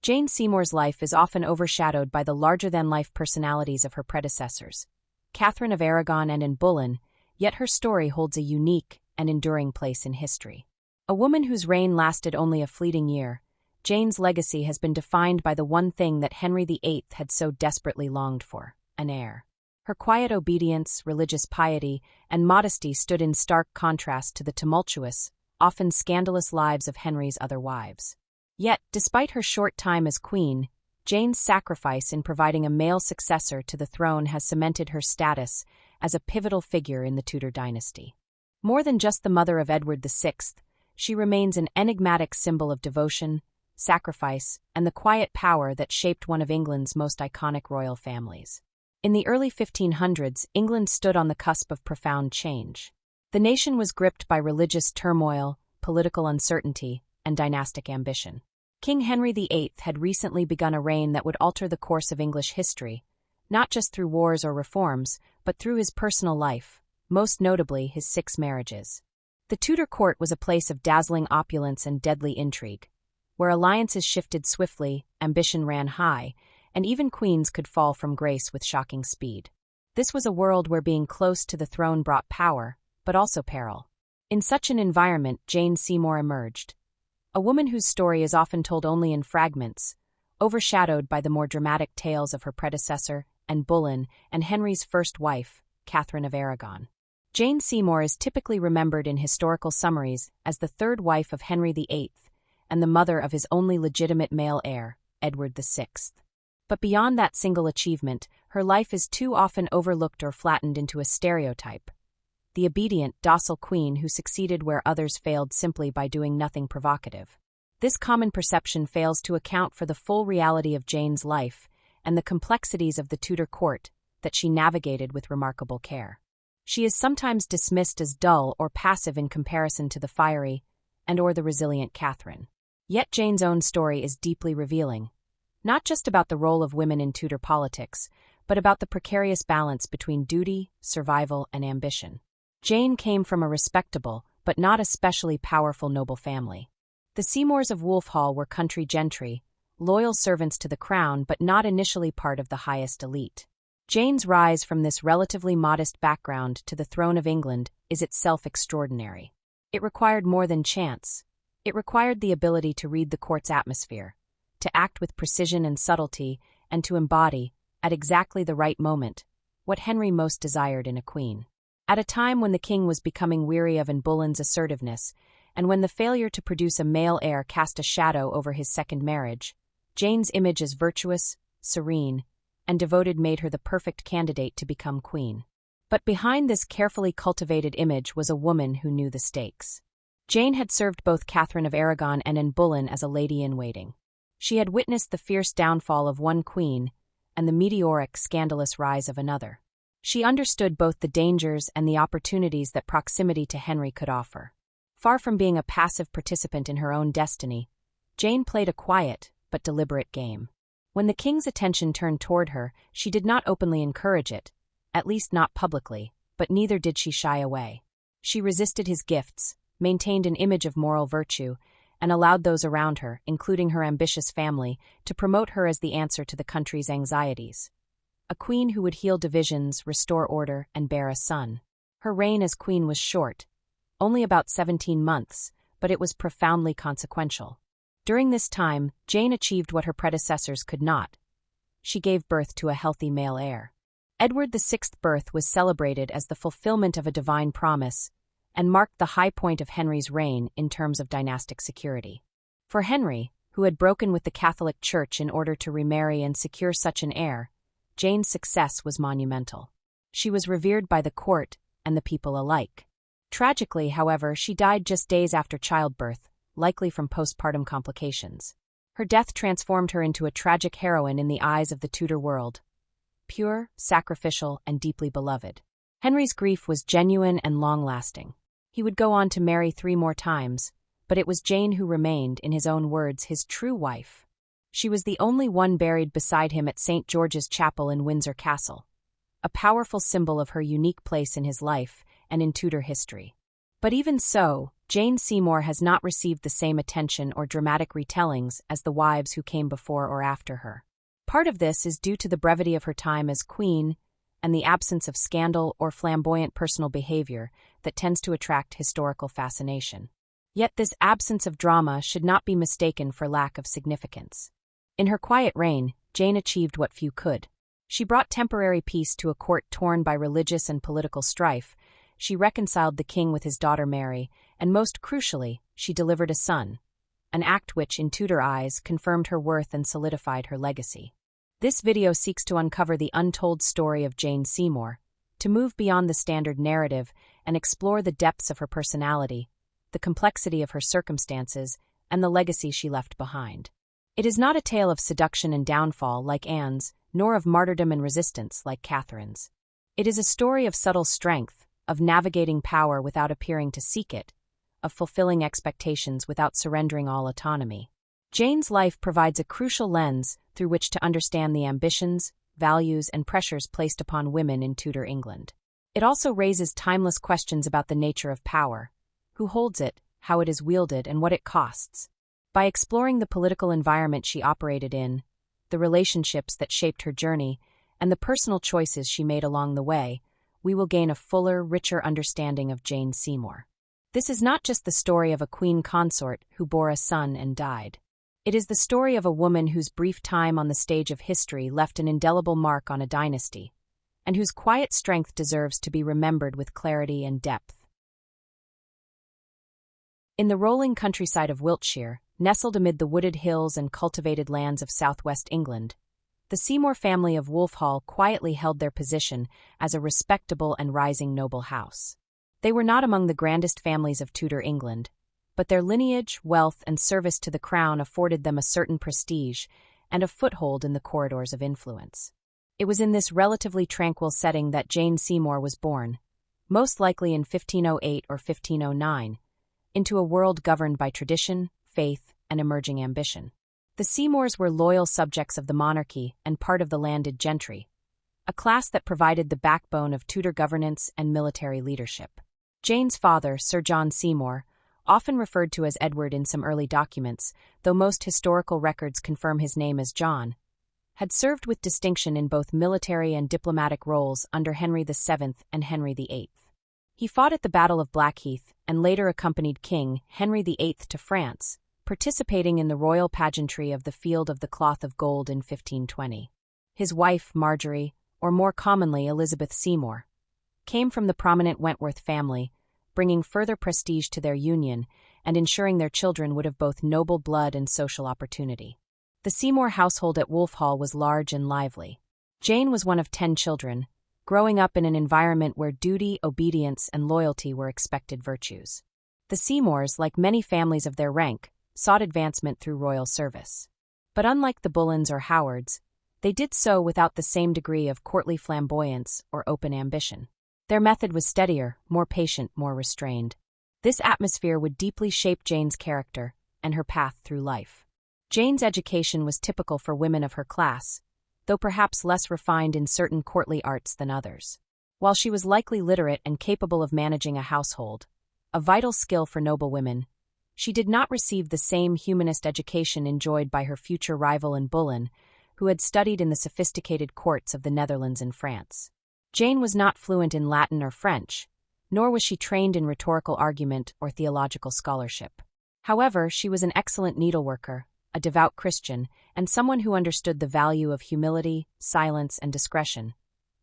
Jane Seymour's life is often overshadowed by the larger-than-life personalities of her predecessors, Catherine of Aragon and Anne Boleyn, yet her story holds a unique and enduring place in history. A woman whose reign lasted only a fleeting year, Jane's legacy has been defined by the one thing that Henry VIII had so desperately longed for: an heir. Her quiet obedience, religious piety, and modesty stood in stark contrast to the tumultuous, often scandalous lives of Henry's other wives. Yet, despite her short time as queen, Jane's sacrifice in providing a male successor to the throne has cemented her status as a pivotal figure in the Tudor dynasty. More than just the mother of Edward VI, she remains an enigmatic symbol of devotion, sacrifice, and the quiet power that shaped one of England's most iconic royal families. In the early 1500s, England stood on the cusp of profound change. The nation was gripped by religious turmoil, political uncertainty, and dynastic ambition. King Henry VIII had recently begun a reign that would alter the course of English history, not just through wars or reforms, but through his personal life, most notably his 6 marriages. The Tudor court was a place of dazzling opulence and deadly intrigue, where alliances shifted swiftly, ambition ran high, and even queens could fall from grace with shocking speed. This was a world where being close to the throne brought power, but also peril. In such an environment, Jane Seymour emerged, a woman whose story is often told only in fragments, overshadowed by the more dramatic tales of her predecessor, Anne Boleyn, and Henry's first wife, Catherine of Aragon. Jane Seymour is typically remembered in historical summaries as the third wife of Henry VIII and the mother of his only legitimate male heir, Edward VI. But beyond that single achievement, her life is too often overlooked or flattened into a stereotype: the obedient, docile queen who succeeded where others failed simply by doing nothing provocative. This common perception fails to account for the full reality of Jane's life and the complexities of the Tudor court that she navigated with remarkable care. She is sometimes dismissed as dull or passive in comparison to the fiery or the resilient Catherine. Yet Jane's own story is deeply revealing, not just about the role of women in Tudor politics, but about the precarious balance between duty, survival, and ambition. Jane came from a respectable, but not especially powerful noble family. The Seymours of Wolfhall were country gentry, loyal servants to the crown but not initially part of the highest elite. Jane's rise from this relatively modest background to the throne of England is itself extraordinary. It required more than chance. It required the ability to read the court's atmosphere, to act with precision and subtlety, and to embody, at exactly the right moment, what Henry most desired in a queen. At a time when the king was becoming weary of Anne Boleyn's assertiveness, and when the failure to produce a male heir cast a shadow over his second marriage, Jane's image as virtuous, serene, and devoted made her the perfect candidate to become queen. But behind this carefully cultivated image was a woman who knew the stakes. Jane had served both Catherine of Aragon and Anne Boleyn as a lady-in-waiting. She had witnessed the fierce downfall of one queen and the meteoric, scandalous rise of another. She understood both the dangers and the opportunities that proximity to Henry could offer. Far from being a passive participant in her own destiny, Jane played a quiet but deliberate game. When the king's attention turned toward her, she did not openly encourage it, at least not publicly, but neither did she shy away. She resisted his gifts, maintained an image of moral virtue, and allowed those around her, including her ambitious family, to promote her as the answer to the country's anxieties. A queen who would heal divisions, restore order, and bear a son. Her reign as queen was short, only about 17 months, but it was profoundly consequential. During this time, Jane achieved what her predecessors could not. She gave birth to a healthy male heir. Edward VI's birth was celebrated as the fulfillment of a divine promise, and marked the high point of Henry's reign in terms of dynastic security. For Henry, who had broken with the Catholic Church in order to remarry and secure such an heir, Jane's success was monumental. She was revered by the court and the people alike. Tragically, however, she died just days after childbirth, likely from postpartum complications. Her death transformed her into a tragic heroine in the eyes of the Tudor world. Pure, sacrificial, and deeply beloved. Henry's grief was genuine and long-lasting. He would go on to marry 3 more times, but it was Jane who remained, in his own words, his true wife. She was the only one buried beside him at St. George's Chapel in Windsor Castle, a powerful symbol of her unique place in his life and in Tudor history. But even so, Jane Seymour has not received the same attention or dramatic retellings as the wives who came before or after her. Part of this is due to the brevity of her time as queen and the absence of scandal or flamboyant personal behavior that tends to attract historical fascination. Yet this absence of drama should not be mistaken for lack of significance. In her quiet reign, Jane achieved what few could. She brought temporary peace to a court torn by religious and political strife. She reconciled the king with his daughter Mary, and most crucially, she delivered a son, an act which, in Tudor eyes, confirmed her worth and solidified her legacy. This video seeks to uncover the untold story of Jane Seymour, to move beyond the standard narrative and explore the depths of her personality, the complexity of her circumstances, and the legacy she left behind. It is not a tale of seduction and downfall like Anne's, nor of martyrdom and resistance like Catherine's. It is a story of subtle strength, of navigating power without appearing to seek it, of fulfilling expectations without surrendering all autonomy. Jane's life provides a crucial lens through which to understand the ambitions, values, and pressures placed upon women in Tudor England. It also raises timeless questions about the nature of power, who holds it, how it is wielded, and what it costs. By exploring the political environment she operated in, the relationships that shaped her journey, and the personal choices she made along the way, we will gain a fuller, richer understanding of Jane Seymour. This is not just the story of a queen consort who bore a son and died. It is the story of a woman whose brief time on the stage of history left an indelible mark on a dynasty, and whose quiet strength deserves to be remembered with clarity and depth. In the rolling countryside of Wiltshire, nestled amid the wooded hills and cultivated lands of southwest England, the Seymour family of Wolfhall quietly held their position as a respectable and rising noble house. They were not among the grandest families of Tudor England, but their lineage, wealth, and service to the crown afforded them a certain prestige and a foothold in the corridors of influence. It was in this relatively tranquil setting that Jane Seymour was born, most likely in 1508 or 1509, into a world governed by tradition, faith, and emerging ambition. The Seymours were loyal subjects of the monarchy and part of the landed gentry, a class that provided the backbone of Tudor governance and military leadership. Jane's father, Sir John Seymour, often referred to as Edward in some early documents, though most historical records confirm his name as John, had served with distinction in both military and diplomatic roles under Henry VII and Henry VIII. He fought at the Battle of Blackheath and later accompanied King Henry VIII to France, participating in the royal pageantry of the Field of the Cloth of Gold in 1520. His wife, Marjorie, or more commonly Elizabeth Seymour, came from the prominent Wentworth family, bringing further prestige to their union and ensuring their children would have both noble blood and social opportunity. The Seymour household at Wolfhall was large and lively. Jane was one of 10 children, growing up in an environment where duty, obedience, and loyalty were expected virtues. The Seymours, like many families of their rank, sought advancement through royal service. But unlike the Boleyns or Howards, they did so without the same degree of courtly flamboyance or open ambition. Their method was steadier, more patient, more restrained. This atmosphere would deeply shape Jane's character and her path through life. Jane's education was typical for women of her class, though perhaps less refined in certain courtly arts than others. While she was likely literate and capable of managing a household, a vital skill for noble women, she did not receive the same humanist education enjoyed by her future rival Anne Boleyn, who had studied in the sophisticated courts of the Netherlands and France. Jane was not fluent in Latin or French, nor was she trained in rhetorical argument or theological scholarship. However, she was an excellent needleworker, a devout Christian, and someone who understood the value of humility, silence, and discretion,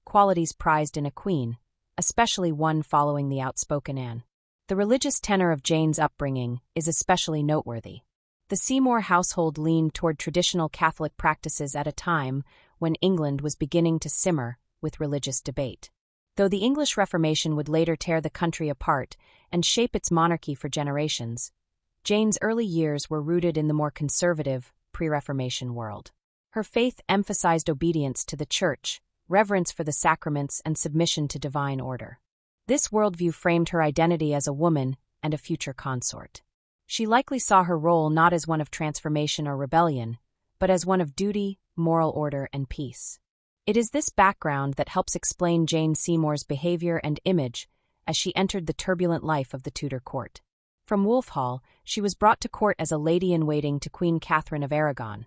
qualities prized in a queen, especially one following the outspoken Anne. The religious tenor of Jane's upbringing is especially noteworthy. The Seymour household leaned toward traditional Catholic practices at a time when England was beginning to simmer with religious debate. Though the English Reformation would later tear the country apart and shape its monarchy for generations, Jane's early years were rooted in the more conservative, pre-Reformation world. Her faith emphasized obedience to the Church, reverence for the sacraments, and submission to divine order. This worldview framed her identity as a woman and a future consort. She likely saw her role not as one of transformation or rebellion, but as one of duty, moral order, and peace. It is this background that helps explain Jane Seymour's behavior and image as she entered the turbulent life of the Tudor court. From Wolf Hall, she was brought to court as a lady-in-waiting to Queen Catherine of Aragon,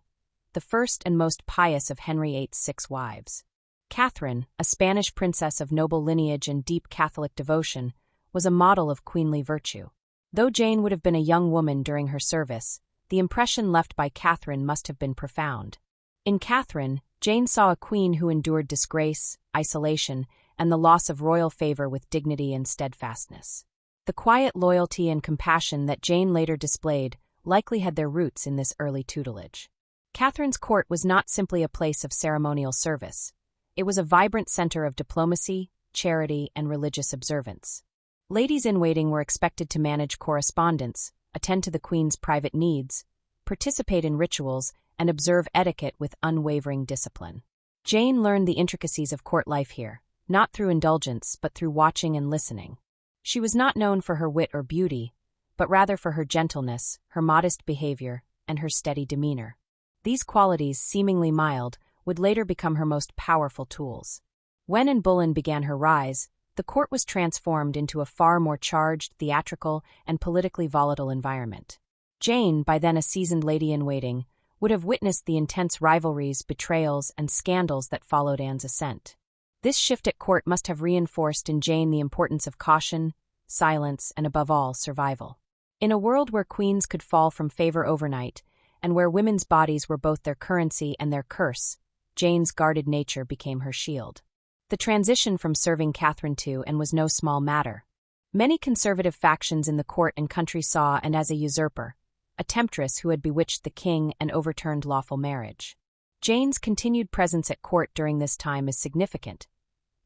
the first and most pious of Henry VIII's 6 wives. Catherine, a Spanish princess of noble lineage and deep Catholic devotion, was a model of queenly virtue. Though Jane would have been a young woman during her service, the impression left by Catherine must have been profound. In Catherine, Jane saw a queen who endured disgrace, isolation, and the loss of royal favor with dignity and steadfastness. The quiet loyalty and compassion that Jane later displayed likely had their roots in this early tutelage. Catherine's court was not simply a place of ceremonial service. It was a vibrant center of diplomacy, charity, and religious observance. Ladies-in-waiting were expected to manage correspondence, attend to the queen's private needs, participate in rituals, and observe etiquette with unwavering discipline. Jane learned the intricacies of court life here, not through indulgence but through watching and listening. She was not known for her wit or beauty, but rather for her gentleness, her modest behavior, and her steady demeanor. These qualities, seemingly mild, would later become her most powerful tools. When Anne Boleyn began her rise, the court was transformed into a far more charged, theatrical, and politically volatile environment. Jane, by then a seasoned lady-in-waiting, would have witnessed the intense rivalries, betrayals, and scandals that followed Anne's ascent. This shift at court must have reinforced in Jane the importance of caution, silence, and above all, survival. In a world where queens could fall from favor overnight, and where women's bodies were both their currency and their curse, Jane's guarded nature became her shield. The transition from serving Catherine to Anne was no small matter. Many conservative factions in the court and country saw Anne as a usurper, a temptress who had bewitched the king and overturned lawful marriage. Jane's continued presence at court during this time is significant.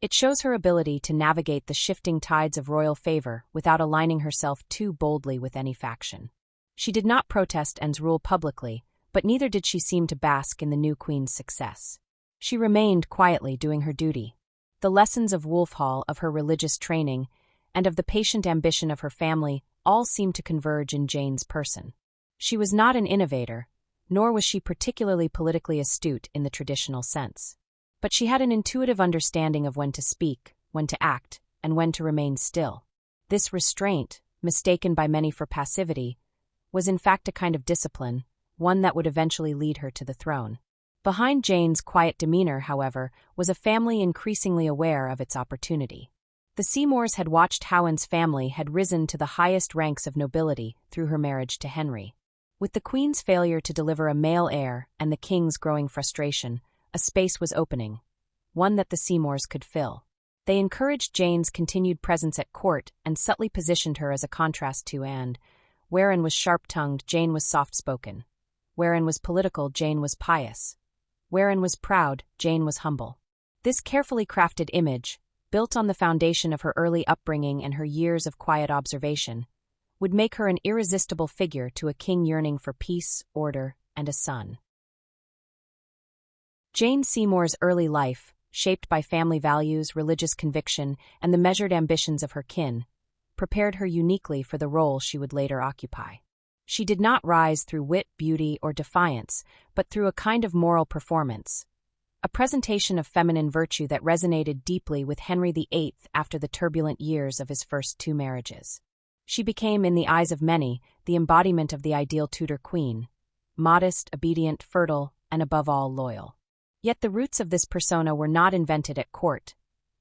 It shows her ability to navigate the shifting tides of royal favor without aligning herself too boldly with any faction. She did not protest Anne's rule publicly, but neither did she seem to bask in the new queen's success. She remained quietly doing her duty. The lessons of Wolf Hall, of her religious training, and of the patient ambition of her family all seemed to converge in Jane's person. She was not an innovator, nor was she particularly politically astute in the traditional sense. But she had an intuitive understanding of when to speak, when to act, and when to remain still. This restraint, mistaken by many for passivity, was in fact a kind of discipline, one that would eventually lead her to the throne. Behind Jane's quiet demeanor, however, was a family increasingly aware of its opportunity. The Seymours had watched how Anne's family had risen to the highest ranks of nobility through her marriage to Henry. With the Queen's failure to deliver a male heir and the King's growing frustration, a space was opening, one that the Seymours could fill. They encouraged Jane's continued presence at court and subtly positioned her as a contrast to Anne. Where Anne was sharp-tongued, Jane was soft-spoken. Where Anne was political, Jane was pious. Where Anne was proud, Jane was humble. This carefully crafted image, built on the foundation of her early upbringing and her years of quiet observation, would make her an irresistible figure to a king yearning for peace, order, and a son. Jane Seymour's early life, shaped by family values, religious conviction, and the measured ambitions of her kin, prepared her uniquely for the role she would later occupy. She did not rise through wit, beauty, or defiance, but through a kind of moral performance, a presentation of feminine virtue that resonated deeply with Henry VIII after the turbulent years of his first 2 marriages. She became, in the eyes of many, the embodiment of the ideal Tudor queen, modest, obedient, fertile, and above all loyal. Yet the roots of this persona were not invented at court.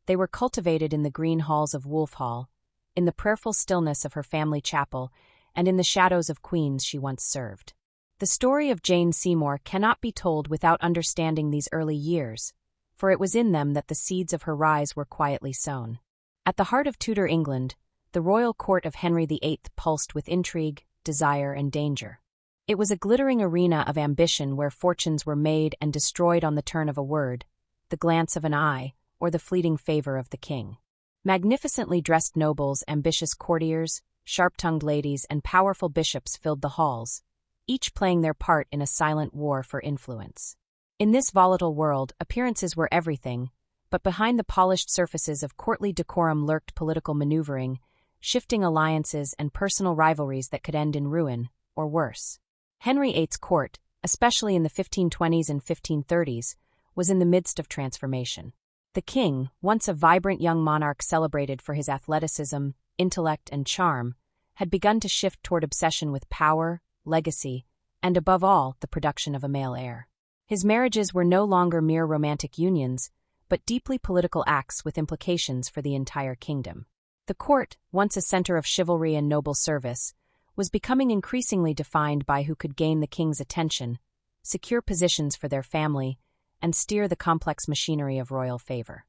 They were cultivated in the green halls of Wolf Hall, in the prayerful stillness of her family chapel, and in the shadows of queens she once served. The story of Jane Seymour cannot be told without understanding these early years, for it was in them that the seeds of her rise were quietly sown. At the heart of Tudor England, the royal court of Henry VIII pulsed with intrigue, desire, and danger. It was a glittering arena of ambition where fortunes were made and destroyed on the turn of a word, the glance of an eye, or the fleeting favor of the king. Magnificently dressed nobles, ambitious courtiers, sharp-tongued ladies, and powerful bishops filled the halls, each playing their part in a silent war for influence. In this volatile world, appearances were everything, but behind the polished surfaces of courtly decorum lurked political maneuvering, shifting alliances, and personal rivalries that could end in ruin, or worse. Henry VIII's court, especially in the 1520s and 1530s, was in the midst of transformation. The king, once a vibrant young monarch celebrated for his athleticism, intellect, and charm, had begun to shift toward obsession with power, legacy, and above all, the production of a male heir. His marriages were no longer mere romantic unions, but deeply political acts with implications for the entire kingdom. The court, once a center of chivalry and noble service, was becoming increasingly defined by who could gain the king's attention, secure positions for their family, and steer the complex machinery of royal favor.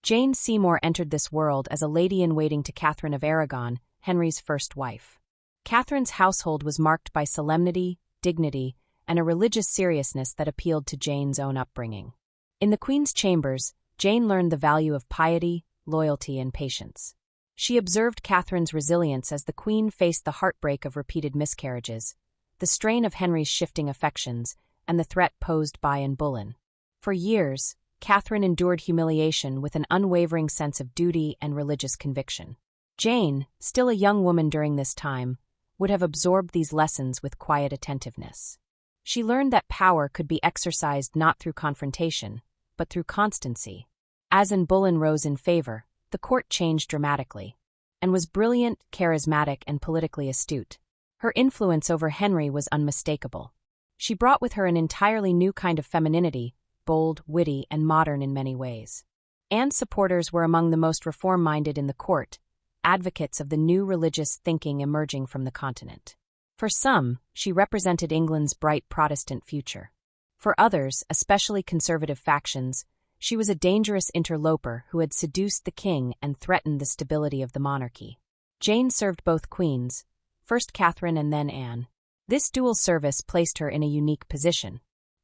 Jane Seymour entered this world as a lady-in-waiting to Catherine of Aragon, Henry's first wife. Catherine's household was marked by solemnity, dignity, and a religious seriousness that appealed to Jane's own upbringing. In the Queen's chambers, Jane learned the value of piety, loyalty, and patience. She observed Catherine's resilience as the Queen faced the heartbreak of repeated miscarriages, the strain of Henry's shifting affections, and the threat posed by Anne Boleyn. For years, Catherine endured humiliation with an unwavering sense of duty and religious conviction. Jane, still a young woman during this time, would have absorbed these lessons with quiet attentiveness. She learned that power could be exercised not through confrontation, but through constancy. As Anne Boleyn rose in favor, the court changed dramatically, and was brilliant, charismatic, and politically astute. Her influence over Henry was unmistakable. She brought with her an entirely new kind of femininity, bold, witty, and modern in many ways. Anne's supporters were among the most reform-minded in the court, advocates of the new religious thinking emerging from the continent. For some, she represented England's bright Protestant future. For others, especially conservative factions, she was a dangerous interloper who had seduced the king and threatened the stability of the monarchy. Jane served both queens, first Catherine and then Anne. This dual service placed her in a unique position.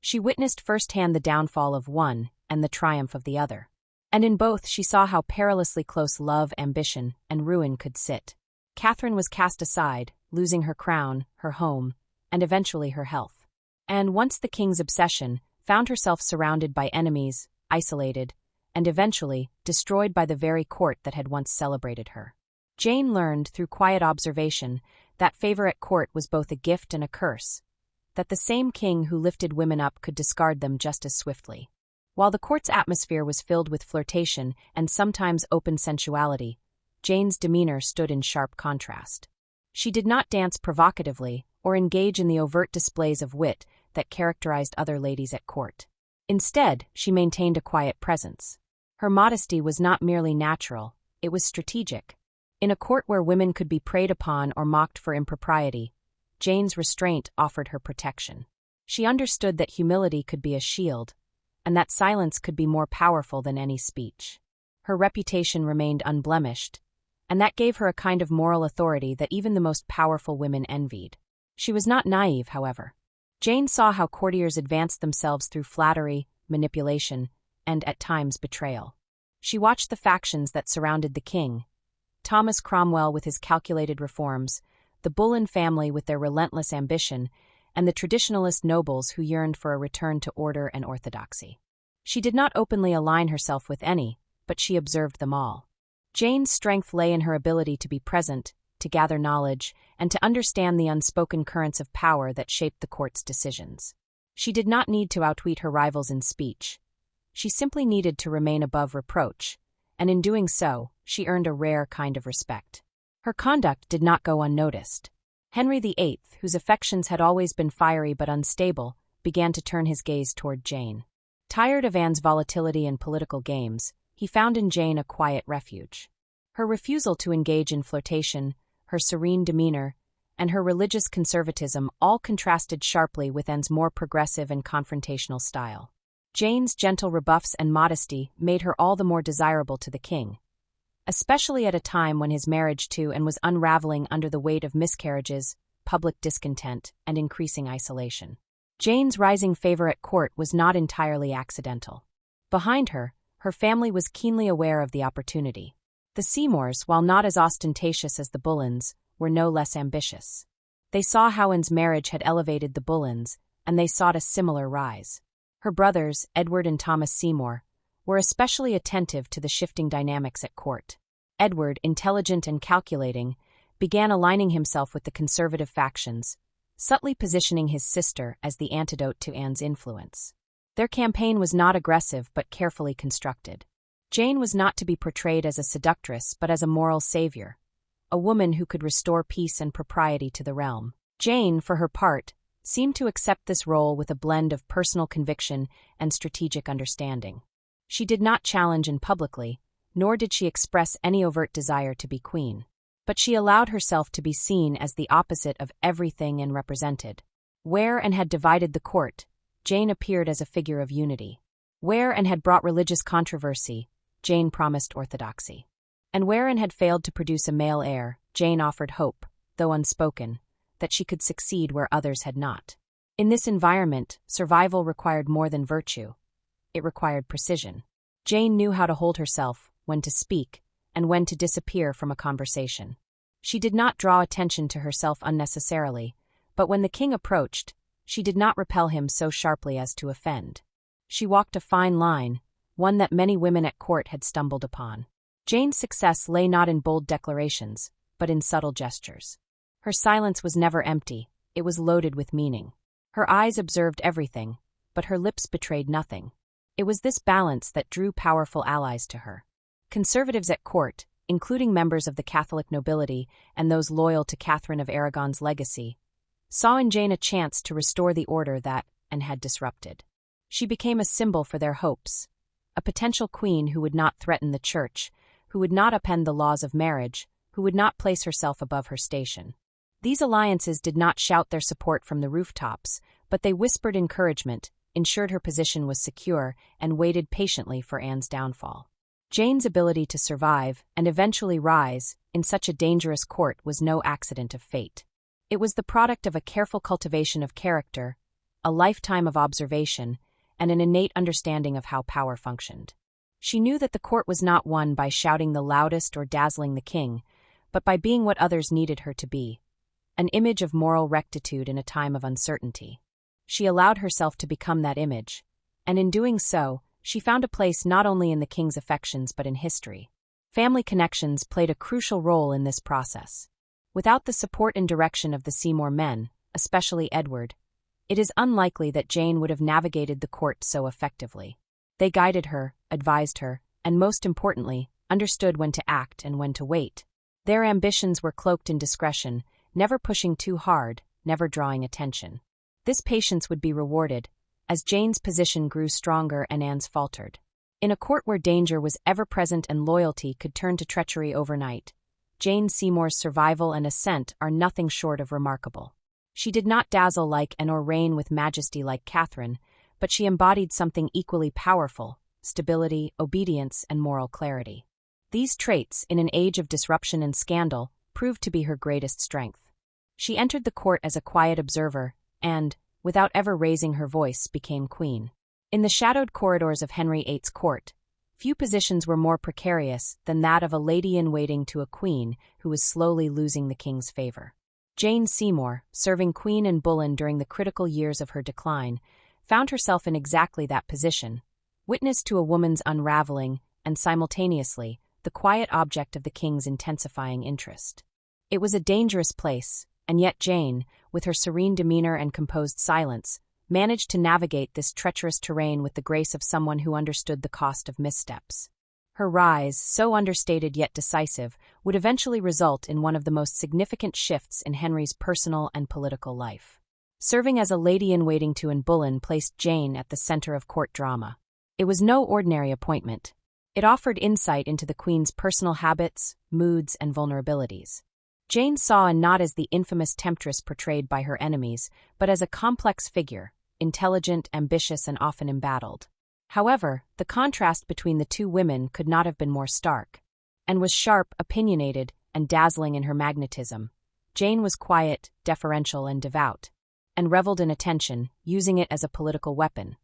She witnessed firsthand the downfall of one and the triumph of the other. And in both she saw how perilously close love, ambition, and ruin could sit. Catherine was cast aside, losing her crown, her home, and eventually her health. And once the king's obsession, found herself surrounded by enemies, isolated, and eventually destroyed by the very court that had once celebrated her. Jane learned, through quiet observation, that favor at court was both a gift and a curse, that the same king who lifted women up could discard them just as swiftly. While the court's atmosphere was filled with flirtation and sometimes open sensuality, Jane's demeanor stood in sharp contrast. She did not dance provocatively or engage in the overt displays of wit that characterized other ladies at court. Instead, she maintained a quiet presence. Her modesty was not merely natural, it was strategic. In a court where women could be preyed upon or mocked for impropriety, Jane's restraint offered her protection. She understood that humility could be a shield, and that silence could be more powerful than any speech. Her reputation remained unblemished, and that gave her a kind of moral authority that even the most powerful women envied. She was not naive, however. Jane saw how courtiers advanced themselves through flattery, manipulation, and at times betrayal. She watched the factions that surrounded the king: Thomas Cromwell with his calculated reforms, the Boleyn family with their relentless ambition, and the traditionalist nobles who yearned for a return to order and orthodoxy. She did not openly align herself with any, but she observed them all. Jane's strength lay in her ability to be present, to gather knowledge, and to understand the unspoken currents of power that shaped the court's decisions. She did not need to outwit her rivals in speech. She simply needed to remain above reproach, and in doing so, she earned a rare kind of respect. Her conduct did not go unnoticed. Henry VIII, whose affections had always been fiery but unstable, began to turn his gaze toward Jane. Tired of Anne's volatility and political games, he found in Jane a quiet refuge. Her refusal to engage in flirtation, her serene demeanor, and her religious conservatism all contrasted sharply with Anne's more progressive and confrontational style. Jane's gentle rebuffs and modesty made her all the more desirable to the king, especially at a time when his marriage to Anne was unraveling under the weight of miscarriages, public discontent, and increasing isolation. Jane's rising favor at court was not entirely accidental. Behind her, her family was keenly aware of the opportunity. The Seymours, while not as ostentatious as the Boleyns, were no less ambitious. They saw how Anne's marriage had elevated the Boleyns, and they sought a similar rise. Her brothers, Edward and Thomas Seymour, were especially attentive to the shifting dynamics at court. Edward, intelligent and calculating, began aligning himself with the conservative factions, subtly positioning his sister as the antidote to Anne's influence. Their campaign was not aggressive but carefully constructed. Jane was not to be portrayed as a seductress but as a moral savior, a woman who could restore peace and propriety to the realm. Jane, for her part, seemed to accept this role with a blend of personal conviction and strategic understanding. She did not challenge publicly, nor did she express any overt desire to be queen. But she allowed herself to be seen as the opposite of everything Anne represented. Where Anne had divided the court, Jane appeared as a figure of unity. Where Anne had brought religious controversy, Jane promised orthodoxy. And where Anne had failed to produce a male heir, Jane offered hope, though unspoken, that she could succeed where others had not. In this environment, survival required more than virtue. It required precision. Jane knew how to hold herself, when to speak, and when to disappear from a conversation. She did not draw attention to herself unnecessarily, but when the king approached, she did not repel him so sharply as to offend. She walked a fine line, one that many women at court had stumbled upon. Jane's success lay not in bold declarations, but in subtle gestures. Her silence was never empty, it was loaded with meaning. Her eyes observed everything, but her lips betrayed nothing. It was this balance that drew powerful allies to her. Conservatives at court, including members of the Catholic nobility and those loyal to Catherine of Aragon's legacy, saw in Jane a chance to restore the order that Anne had disrupted. She became a symbol for their hopes, a potential queen who would not threaten the church, who would not upend the laws of marriage, who would not place herself above her station. These alliances did not shout their support from the rooftops, but they whispered encouragement, ensured her position was secure, and waited patiently for Anne's downfall. Jane's ability to survive, and eventually rise, in such a dangerous court was no accident of fate. It was the product of a careful cultivation of character, a lifetime of observation, and an innate understanding of how power functioned. She knew that the court was not won by shouting the loudest or dazzling the king, but by being what others needed her to be, an image of moral rectitude in a time of uncertainty. She allowed herself to become that image, and in doing so, she found a place not only in the king's affections but in history. Family connections played a crucial role in this process. Without the support and direction of the Seymour men, especially Edward, it is unlikely that Jane would have navigated the court so effectively. They guided her, advised her, and most importantly, understood when to act and when to wait. Their ambitions were cloaked in discretion, never pushing too hard, never drawing attention. This patience would be rewarded, as Jane's position grew stronger and Anne's faltered. In a court where danger was ever-present and loyalty could turn to treachery overnight, Jane Seymour's survival and ascent are nothing short of remarkable. She did not dazzle like Anne or reign with majesty like Catherine, but she embodied something equally powerful: stability, obedience, and moral clarity. These traits, in an age of disruption and scandal, proved to be her greatest strength. She entered the court as a quiet observer and, without ever raising her voice, became queen. In the shadowed corridors of Henry VIII's court, few positions were more precarious than that of a lady-in-waiting to a queen who was slowly losing the king's favor. Jane Seymour, serving Queen Anne Boleyn during the critical years of her decline, found herself in exactly that position, witness to a woman's unraveling and, simultaneously, the quiet object of the king's intensifying interest. It was a dangerous place, and yet Jane, with her serene demeanor and composed silence, managed to navigate this treacherous terrain with the grace of someone who understood the cost of missteps. Her rise, so understated yet decisive, would eventually result in one of the most significant shifts in Henry's personal and political life. Serving as a lady-in-waiting to Anne Boleyn placed Jane at the center of court drama. It was no ordinary appointment. It offered insight into the Queen's personal habits, moods, and vulnerabilities. Jane saw Anne not as the infamous temptress portrayed by her enemies, but as a complex figure, intelligent, ambitious, and often embattled. However, the contrast between the two women could not have been more stark. Anne was sharp, opinionated, and dazzling in her magnetism. Jane was quiet, deferential, and devout, and reveled in attention, using it as a political weapon.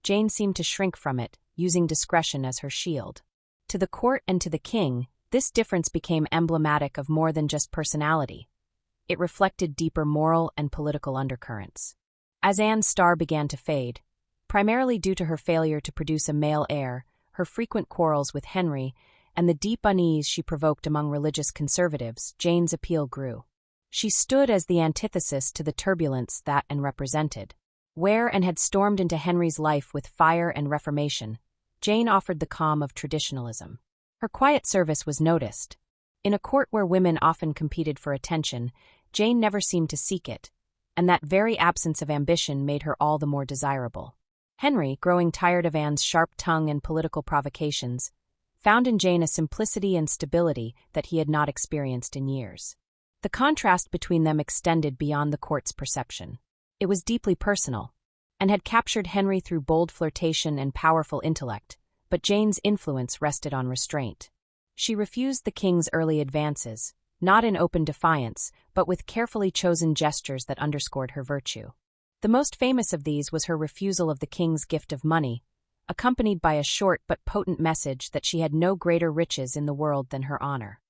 Jane seemed to shrink from it, using discretion as her shield. To the court and to the king, this difference became emblematic of more than just personality. It reflected deeper moral and political undercurrents. As Anne's star began to fade, primarily due to her failure to produce a male heir, her frequent quarrels with Henry, and the deep unease she provoked among religious conservatives, Jane's appeal grew. She stood as the antithesis to the turbulence that Anne represented. Where Anne had stormed into Henry's life with fire and reformation, Jane offered the calm of traditionalism. Her quiet service was noticed. In a court where women often competed for attention, Jane never seemed to seek it, and that very absence of ambition made her all the more desirable. Henry, growing tired of Anne's sharp tongue and political provocations, found in Jane a simplicity and stability that he had not experienced in years. The contrast between them extended beyond the court's perception. It was deeply personal, and had captured Henry through bold flirtation and powerful intellect, but Jane's influence rested on restraint. She refused the king's early advances, not in open defiance, but with carefully chosen gestures that underscored her virtue. The most famous of these was her refusal of the king's gift of money, accompanied by a short but potent message that she had no greater riches in the world than her honor.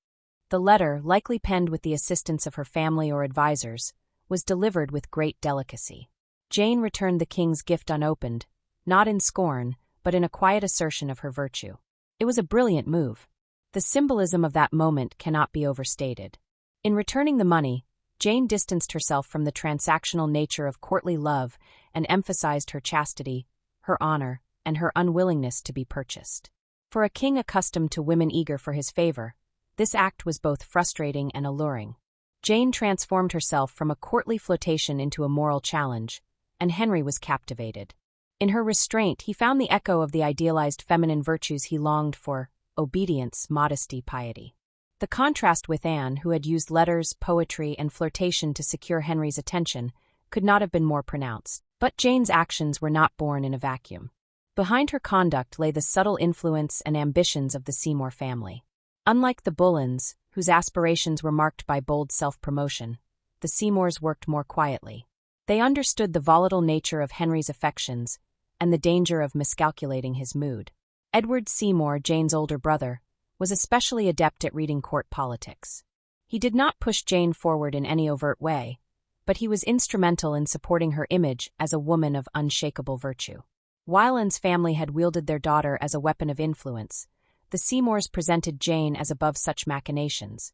The letter, likely penned with the assistance of her family or advisers, was delivered with great delicacy. Jane returned the king's gift unopened, not in scorn, but in a quiet assertion of her virtue. It was a brilliant move. The symbolism of that moment cannot be overstated. In returning the money, Jane distanced herself from the transactional nature of courtly love and emphasized her chastity, her honor, and her unwillingness to be purchased. For a king accustomed to women eager for his favor, this act was both frustrating and alluring. Jane transformed herself from a courtly flirtation into a moral challenge, and Henry was captivated. In her restraint, he found the echo of the idealized feminine virtues he longed for: obedience, modesty, piety. The contrast with Anne, who had used letters, poetry, and flirtation to secure Henry's attention, could not have been more pronounced. But Jane's actions were not born in a vacuum. Behind her conduct lay the subtle influence and ambitions of the Seymour family. Unlike the Boleyns, whose aspirations were marked by bold self-promotion, the Seymours worked more quietly. They understood the volatile nature of Henry's affections and the danger of miscalculating his mood. Edward Seymour, Jane's older brother, was especially adept at reading court politics. He did not push Jane forward in any overt way, but he was instrumental in supporting her image as a woman of unshakable virtue. While Anne's family had wielded their daughter as a weapon of influence, the Seymours presented Jane as above such machinations,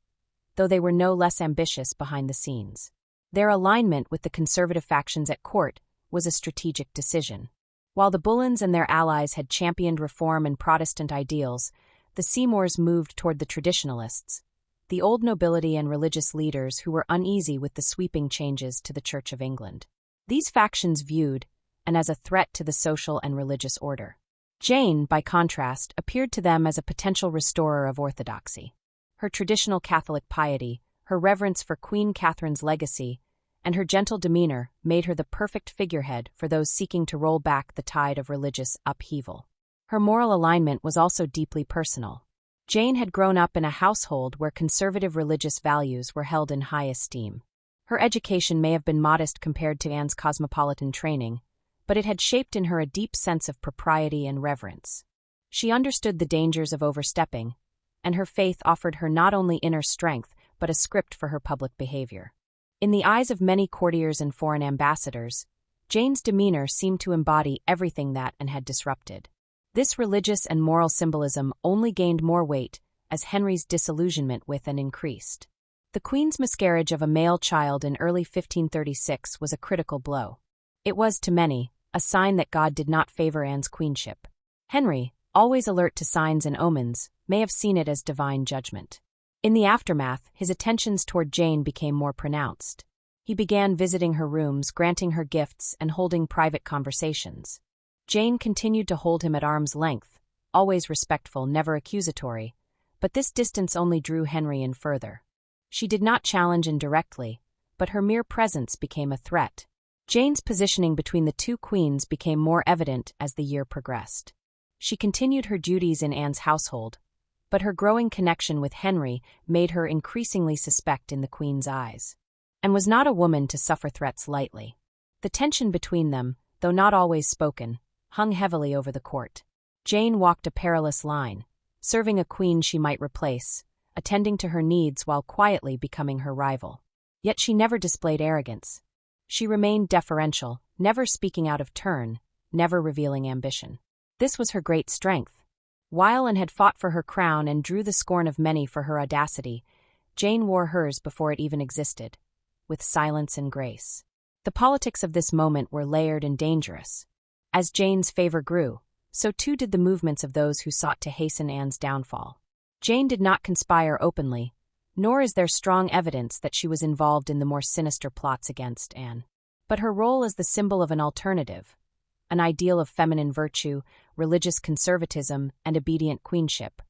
though they were no less ambitious behind the scenes. Their alignment with the conservative factions at court was a strategic decision. While the Boleyns and their allies had championed reform and Protestant ideals, the Seymours moved toward the traditionalists, the old nobility and religious leaders who were uneasy with the sweeping changes to the Church of England. These factions viewed Anne as a threat to the social and religious order. Jane, by contrast, appeared to them as a potential restorer of orthodoxy. Her traditional Catholic piety, her reverence for Queen Catherine's legacy, and her gentle demeanor made her the perfect figurehead for those seeking to roll back the tide of religious upheaval. Her moral alignment was also deeply personal. Jane had grown up in a household where conservative religious values were held in high esteem. Her education may have been modest compared to Anne's cosmopolitan training, but it had shaped in her a deep sense of propriety and reverence. She understood the dangers of overstepping, and her faith offered her not only inner strength but a script for her public behavior. In the eyes of many courtiers and foreign ambassadors, Jane's demeanor seemed to embody everything that Anne had disrupted. This religious and moral symbolism only gained more weight as Henry's disillusionment with Anne increased. The Queen's miscarriage of a male child in early 1536 was a critical blow. It was, to many, a sign that God did not favor Anne's queenship. Henry, always alert to signs and omens, may have seen it as divine judgment. In the aftermath, his attentions toward Jane became more pronounced. He began visiting her rooms, granting her gifts, and holding private conversations. Jane continued to hold him at arm's length, always respectful, never accusatory, but this distance only drew Henry in further. She did not challenge indirectly, but her mere presence became a threat. Jane's positioning between the two queens became more evident as the year progressed. She continued her duties in Anne's household, but her growing connection with Henry made her increasingly suspect in the Queen's eyes. Anne was not a woman to suffer threats lightly. The tension between them, though not always spoken, hung heavily over the court. Jane walked a perilous line, serving a queen she might replace, attending to her needs while quietly becoming her rival. Yet she never displayed arrogance. She remained deferential, never speaking out of turn, never revealing ambition. This was her great strength. While Anne had fought for her crown and drew the scorn of many for her audacity, Jane wore hers before it even existed, with silence and grace. The politics of this moment were layered and dangerous. As Jane's favor grew, so too did the movements of those who sought to hasten Anne's downfall. Jane did not conspire openly, nor is there strong evidence that she was involved in the more sinister plots against Anne. But her role as the symbol of an alternative, an ideal of feminine virtue, religious conservatism, and obedient queenship,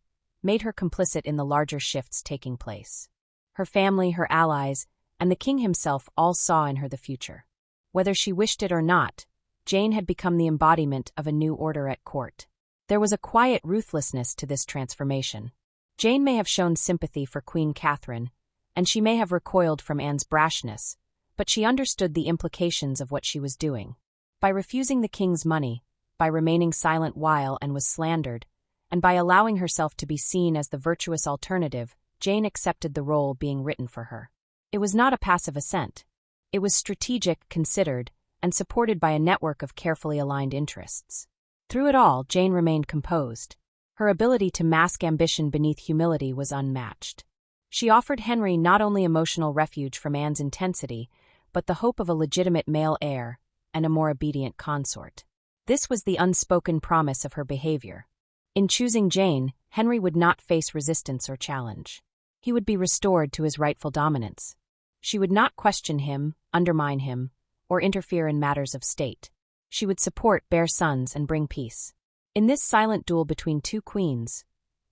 made her complicit in the larger shifts taking place. Her family, her allies, and the king himself all saw in her the future. Whether she wished it or not, Jane had become the embodiment of a new order at court. There was a quiet ruthlessness to this transformation. Jane may have shown sympathy for Queen Catherine, and she may have recoiled from Anne's brashness, but she understood the implications of what she was doing. By refusing the king's money, by remaining silent while Anne was slandered, and by allowing herself to be seen as the virtuous alternative, Jane accepted the role being written for her. It was not a passive assent. It was strategic, considered, and supported by a network of carefully aligned interests. Through it all, Jane remained composed. Her ability to mask ambition beneath humility was unmatched. She offered Henry not only emotional refuge from Anne's intensity, but the hope of a legitimate male heir and a more obedient consort. This was the unspoken promise of her behavior. In choosing Jane, Henry would not face resistance or challenge. He would be restored to his rightful dominance. She would not question him, undermine him, or interfere in matters of state. She would support, bear sons, and bring peace. In this silent duel between two queens,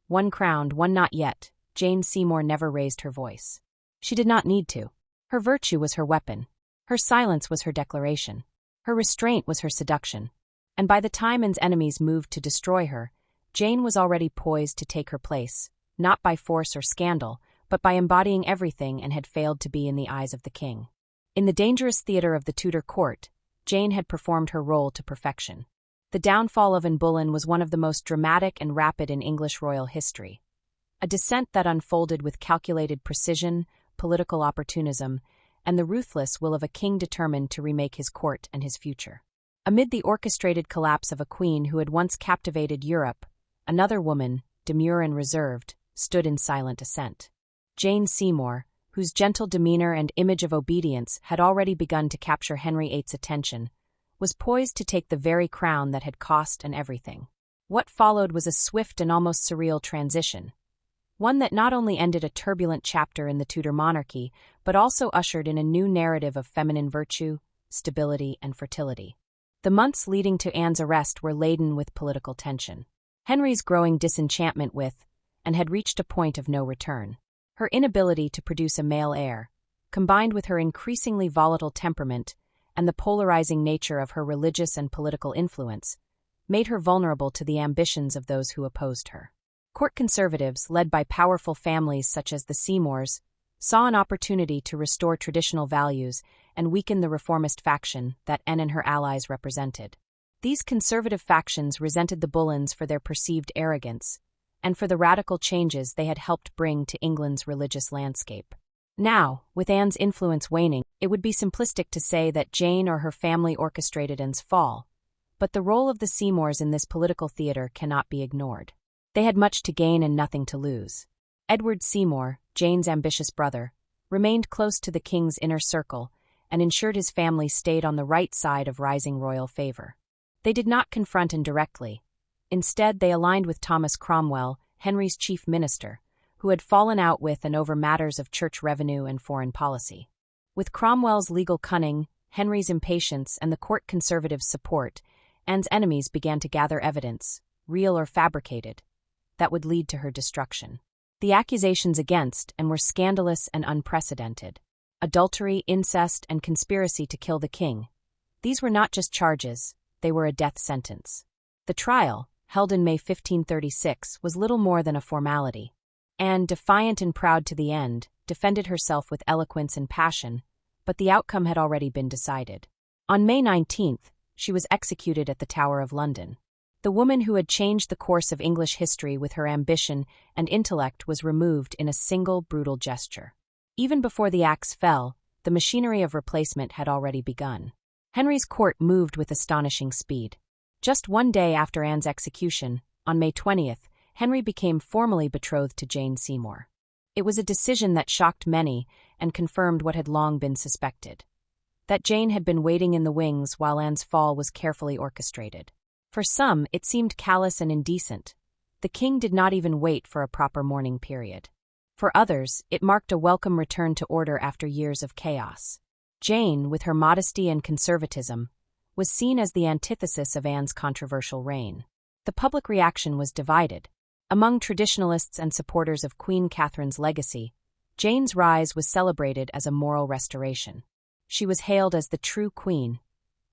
one crowned, one not yet, Jane Seymour never raised her voice. She did not need to. Her virtue was her weapon. Her silence was her declaration. Her restraint was her seduction. And by the time Anne's enemies moved to destroy her, Jane was already poised to take her place, not by force or scandal, but by embodying everything Anne had failed to be in the eyes of the king. In the dangerous theater of the Tudor court, Jane had performed her role to perfection. The downfall of Anne Boleyn was one of the most dramatic and rapid in English royal history. A descent that unfolded with calculated precision, political opportunism, and the ruthless will of a king determined to remake his court and his future. Amid the orchestrated collapse of a queen who had once captivated Europe, another woman, demure and reserved, stood in silent assent. Jane Seymour, whose gentle demeanor and image of obedience had already begun to capture Henry VIII's attention, was poised to take the very crown that had cost Anne everything. What followed was a swift and almost surreal transition, one that not only ended a turbulent chapter in the Tudor monarchy, but also ushered in a new narrative of feminine virtue, stability, and fertility. The months leading to Anne's arrest were laden with political tension. Henry's growing disenchantment with, and had reached a point of no return. Her inability to produce a male heir, combined with her increasingly volatile temperament, and the polarizing nature of her religious and political influence, made her vulnerable to the ambitions of those who opposed her. Court conservatives, led by powerful families such as the Seymours, saw an opportunity to restore traditional values and weaken the reformist faction that Anne and her allies represented. These conservative factions resented the Boleyns for their perceived arrogance, and for the radical changes they had helped bring to England's religious landscape. Now, with Anne's influence waning, it would be simplistic to say that Jane or her family orchestrated Anne's fall, but the role of the Seymours in this political theater cannot be ignored. They had much to gain and nothing to lose. Edward Seymour, Jane's ambitious brother, remained close to the king's inner circle and ensured his family stayed on the right side of rising royal favor. They did not confront Anne directly. Instead, they aligned with Thomas Cromwell, Henry's chief minister, who had fallen out with and over matters of church revenue and foreign policy. With Cromwell's legal cunning, Henry's impatience, and the court conservatives' support, Anne's enemies began to gather evidence, real or fabricated, that would lead to her destruction. The accusations against Anne were scandalous and unprecedented. Adultery, incest, and conspiracy to kill the king. These were not just charges, they were a death sentence. The trial, held in May 1536, was little more than a formality. Anne, defiant and proud to the end, defended herself with eloquence and passion, but the outcome had already been decided. On May 19th, she was executed at the Tower of London. The woman who had changed the course of English history with her ambition and intellect was removed in a single brutal gesture. Even before the axe fell, the machinery of replacement had already begun. Henry's court moved with astonishing speed. Just one day after Anne's execution, on May 20th, Henry became formally betrothed to Jane Seymour. It was a decision that shocked many and confirmed what had long been suspected: that Jane had been waiting in the wings while Anne's fall was carefully orchestrated. For some, it seemed callous and indecent. The king did not even wait for a proper mourning period. For others, it marked a welcome return to order after years of chaos. Jane, with her modesty and conservatism, was seen as the antithesis of Anne's controversial reign. The public reaction was divided. Among traditionalists and supporters of Queen Catherine's legacy, Jane's rise was celebrated as a moral restoration. She was hailed as the true queen,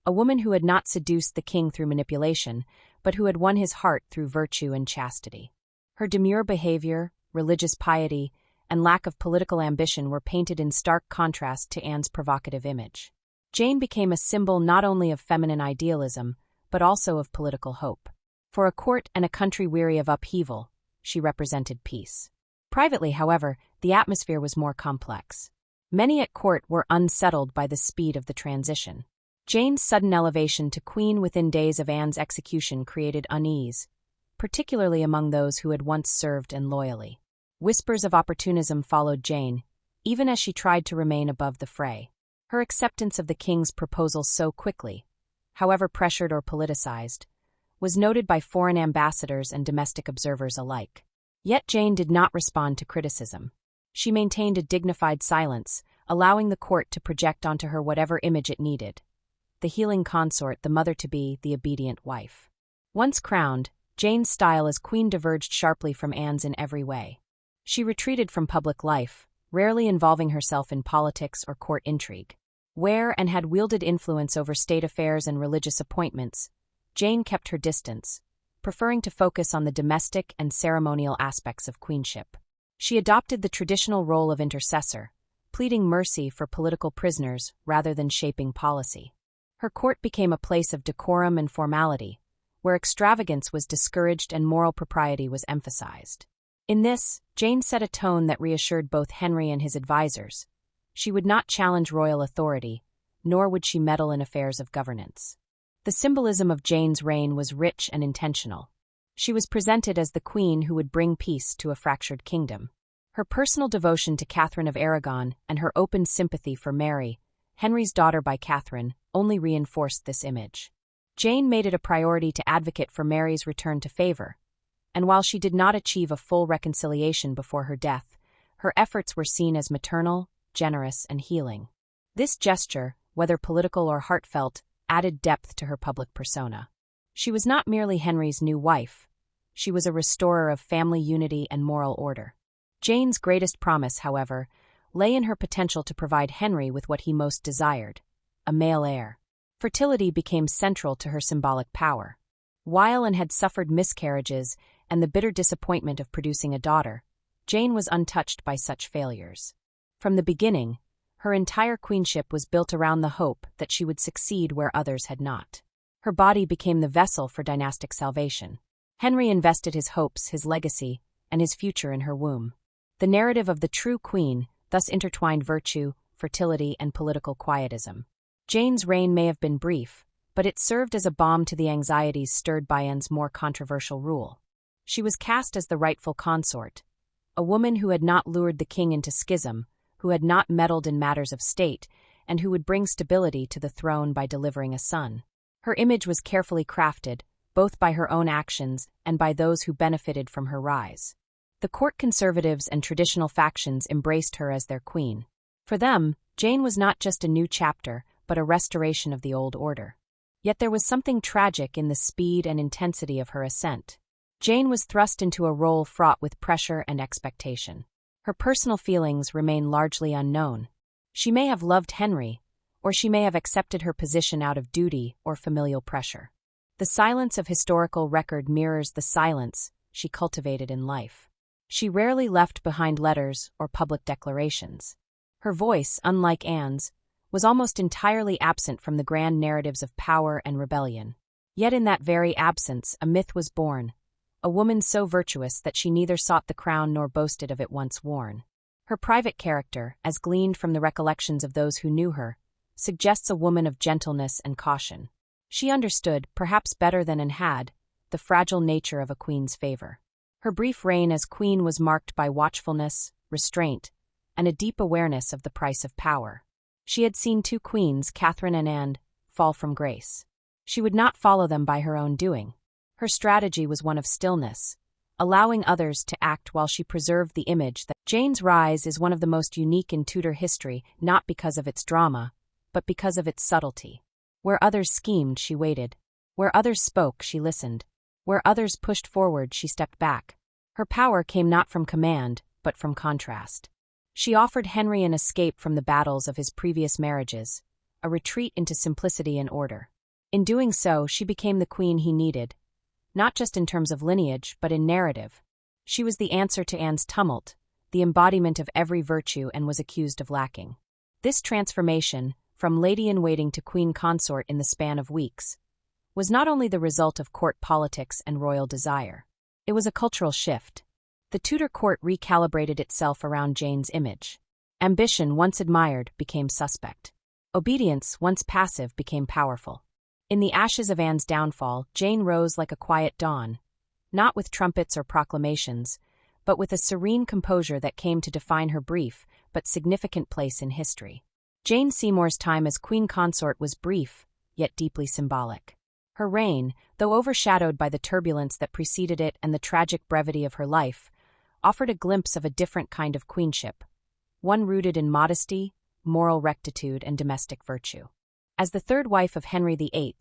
a woman who had not seduced the king through manipulation, but who had won his heart through virtue and chastity. Her demure behavior, religious piety, and lack of political ambition were painted in stark contrast to Anne's provocative image. Jane became a symbol not only of feminine idealism, but also of political hope. For a court and a country weary of upheaval, she represented peace. Privately, however, the atmosphere was more complex. Many at court were unsettled by the speed of the transition. Jane's sudden elevation to queen within days of Anne's execution created unease, particularly among those who had once served and loyally. Whispers of opportunism followed Jane, even as she tried to remain above the fray. Her acceptance of the king's proposal so quickly, however pressured or politicized, was noted by foreign ambassadors and domestic observers alike. Yet Jane did not respond to criticism. She maintained a dignified silence, allowing the court to project onto her whatever image it needed. The healing consort, the mother-to-be, the obedient wife. Once crowned, Jane's style as queen diverged sharply from Anne's in every way. She retreated from public life, rarely involving herself in politics or court intrigue. Where and had wielded influence over state affairs and religious appointments, Jane kept her distance, preferring to focus on the domestic and ceremonial aspects of queenship. She adopted the traditional role of intercessor, pleading mercy for political prisoners rather than shaping policy. Her court became a place of decorum and formality, where extravagance was discouraged and moral propriety was emphasized. In this, Jane set a tone that reassured both Henry and his advisors. She would not challenge royal authority, nor would she meddle in affairs of governance. The symbolism of Jane's reign was rich and intentional. She was presented as the queen who would bring peace to a fractured kingdom. Her personal devotion to Catherine of Aragon and her open sympathy for Mary, Henry's daughter by Catherine, only reinforced this image. Jane made it a priority to advocate for Mary's return to favor, and while she did not achieve a full reconciliation before her death, her efforts were seen as maternal, generous, and healing. This gesture, whether political or heartfelt, added depth to her public persona. She was not merely Henry's new wife. She was a restorer of family unity and moral order. Jane's greatest promise, however, lay in her potential to provide Henry with what he most desired, a male heir. Fertility became central to her symbolic power. While Anne had suffered miscarriages and the bitter disappointment of producing a daughter, Jane was untouched by such failures. From the beginning, her entire queenship was built around the hope that she would succeed where others had not. Her body became the vessel for dynastic salvation. Henry invested his hopes, his legacy, and his future in her womb. The narrative of the true queen thus intertwined virtue, fertility, and political quietism. Jane's reign may have been brief, but it served as a balm to the anxieties stirred by Anne's more controversial rule. She was cast as the rightful consort, a woman who had not lured the king into schism, who had not meddled in matters of state, and who would bring stability to the throne by delivering a son. Her image was carefully crafted, both by her own actions and by those who benefited from her rise. The court conservatives and traditional factions embraced her as their queen. For them, Jane was not just a new chapter, but a restoration of the old order. Yet there was something tragic in the speed and intensity of her ascent. Jane was thrust into a role fraught with pressure and expectation. Her personal feelings remain largely unknown. She may have loved Henry, or she may have accepted her position out of duty or familial pressure. The silence of historical record mirrors the silence she cultivated in life. She rarely left behind letters or public declarations. Her voice, unlike Anne's, was almost entirely absent from the grand narratives of power and rebellion. Yet in that very absence, a myth was born, a woman so virtuous that she neither sought the crown nor boasted of it once worn. Her private character, as gleaned from the recollections of those who knew her, suggests a woman of gentleness and caution. She understood, perhaps better than Anne had, the fragile nature of a queen's favor. Her brief reign as queen was marked by watchfulness, restraint, and a deep awareness of the price of power. She had seen two queens, Catherine and Anne, fall from grace. She would not follow them by her own doing. Her strategy was one of stillness, allowing others to act while she preserved the image that Jane's rise is one of the most unique in Tudor history, not because of its drama, but because of its subtlety. Where others schemed, she waited. Where others spoke, she listened. Where others pushed forward, she stepped back. Her power came not from command, but from contrast. She offered Henry an escape from the battles of his previous marriages, a retreat into simplicity and order. In doing so, she became the queen he needed, not just in terms of lineage, but in narrative. She was the answer to Anne's tumult, the embodiment of every virtue, and was accused of lacking. This transformation, from lady-in-waiting to queen consort in the span of weeks, was not only the result of court politics and royal desire. It was a cultural shift. The Tudor court recalibrated itself around Jane's image. Ambition, once admired, became suspect. Obedience, once passive, became powerful. In the ashes of Anne's downfall, Jane rose like a quiet dawn, not with trumpets or proclamations, but with a serene composure that came to define her brief but significant place in history. Jane Seymour's time as queen consort was brief, yet deeply symbolic. Her reign, though overshadowed by the turbulence that preceded it and the tragic brevity of her life, offered a glimpse of a different kind of queenship, one rooted in modesty, moral rectitude, and domestic virtue. As the third wife of Henry VIII,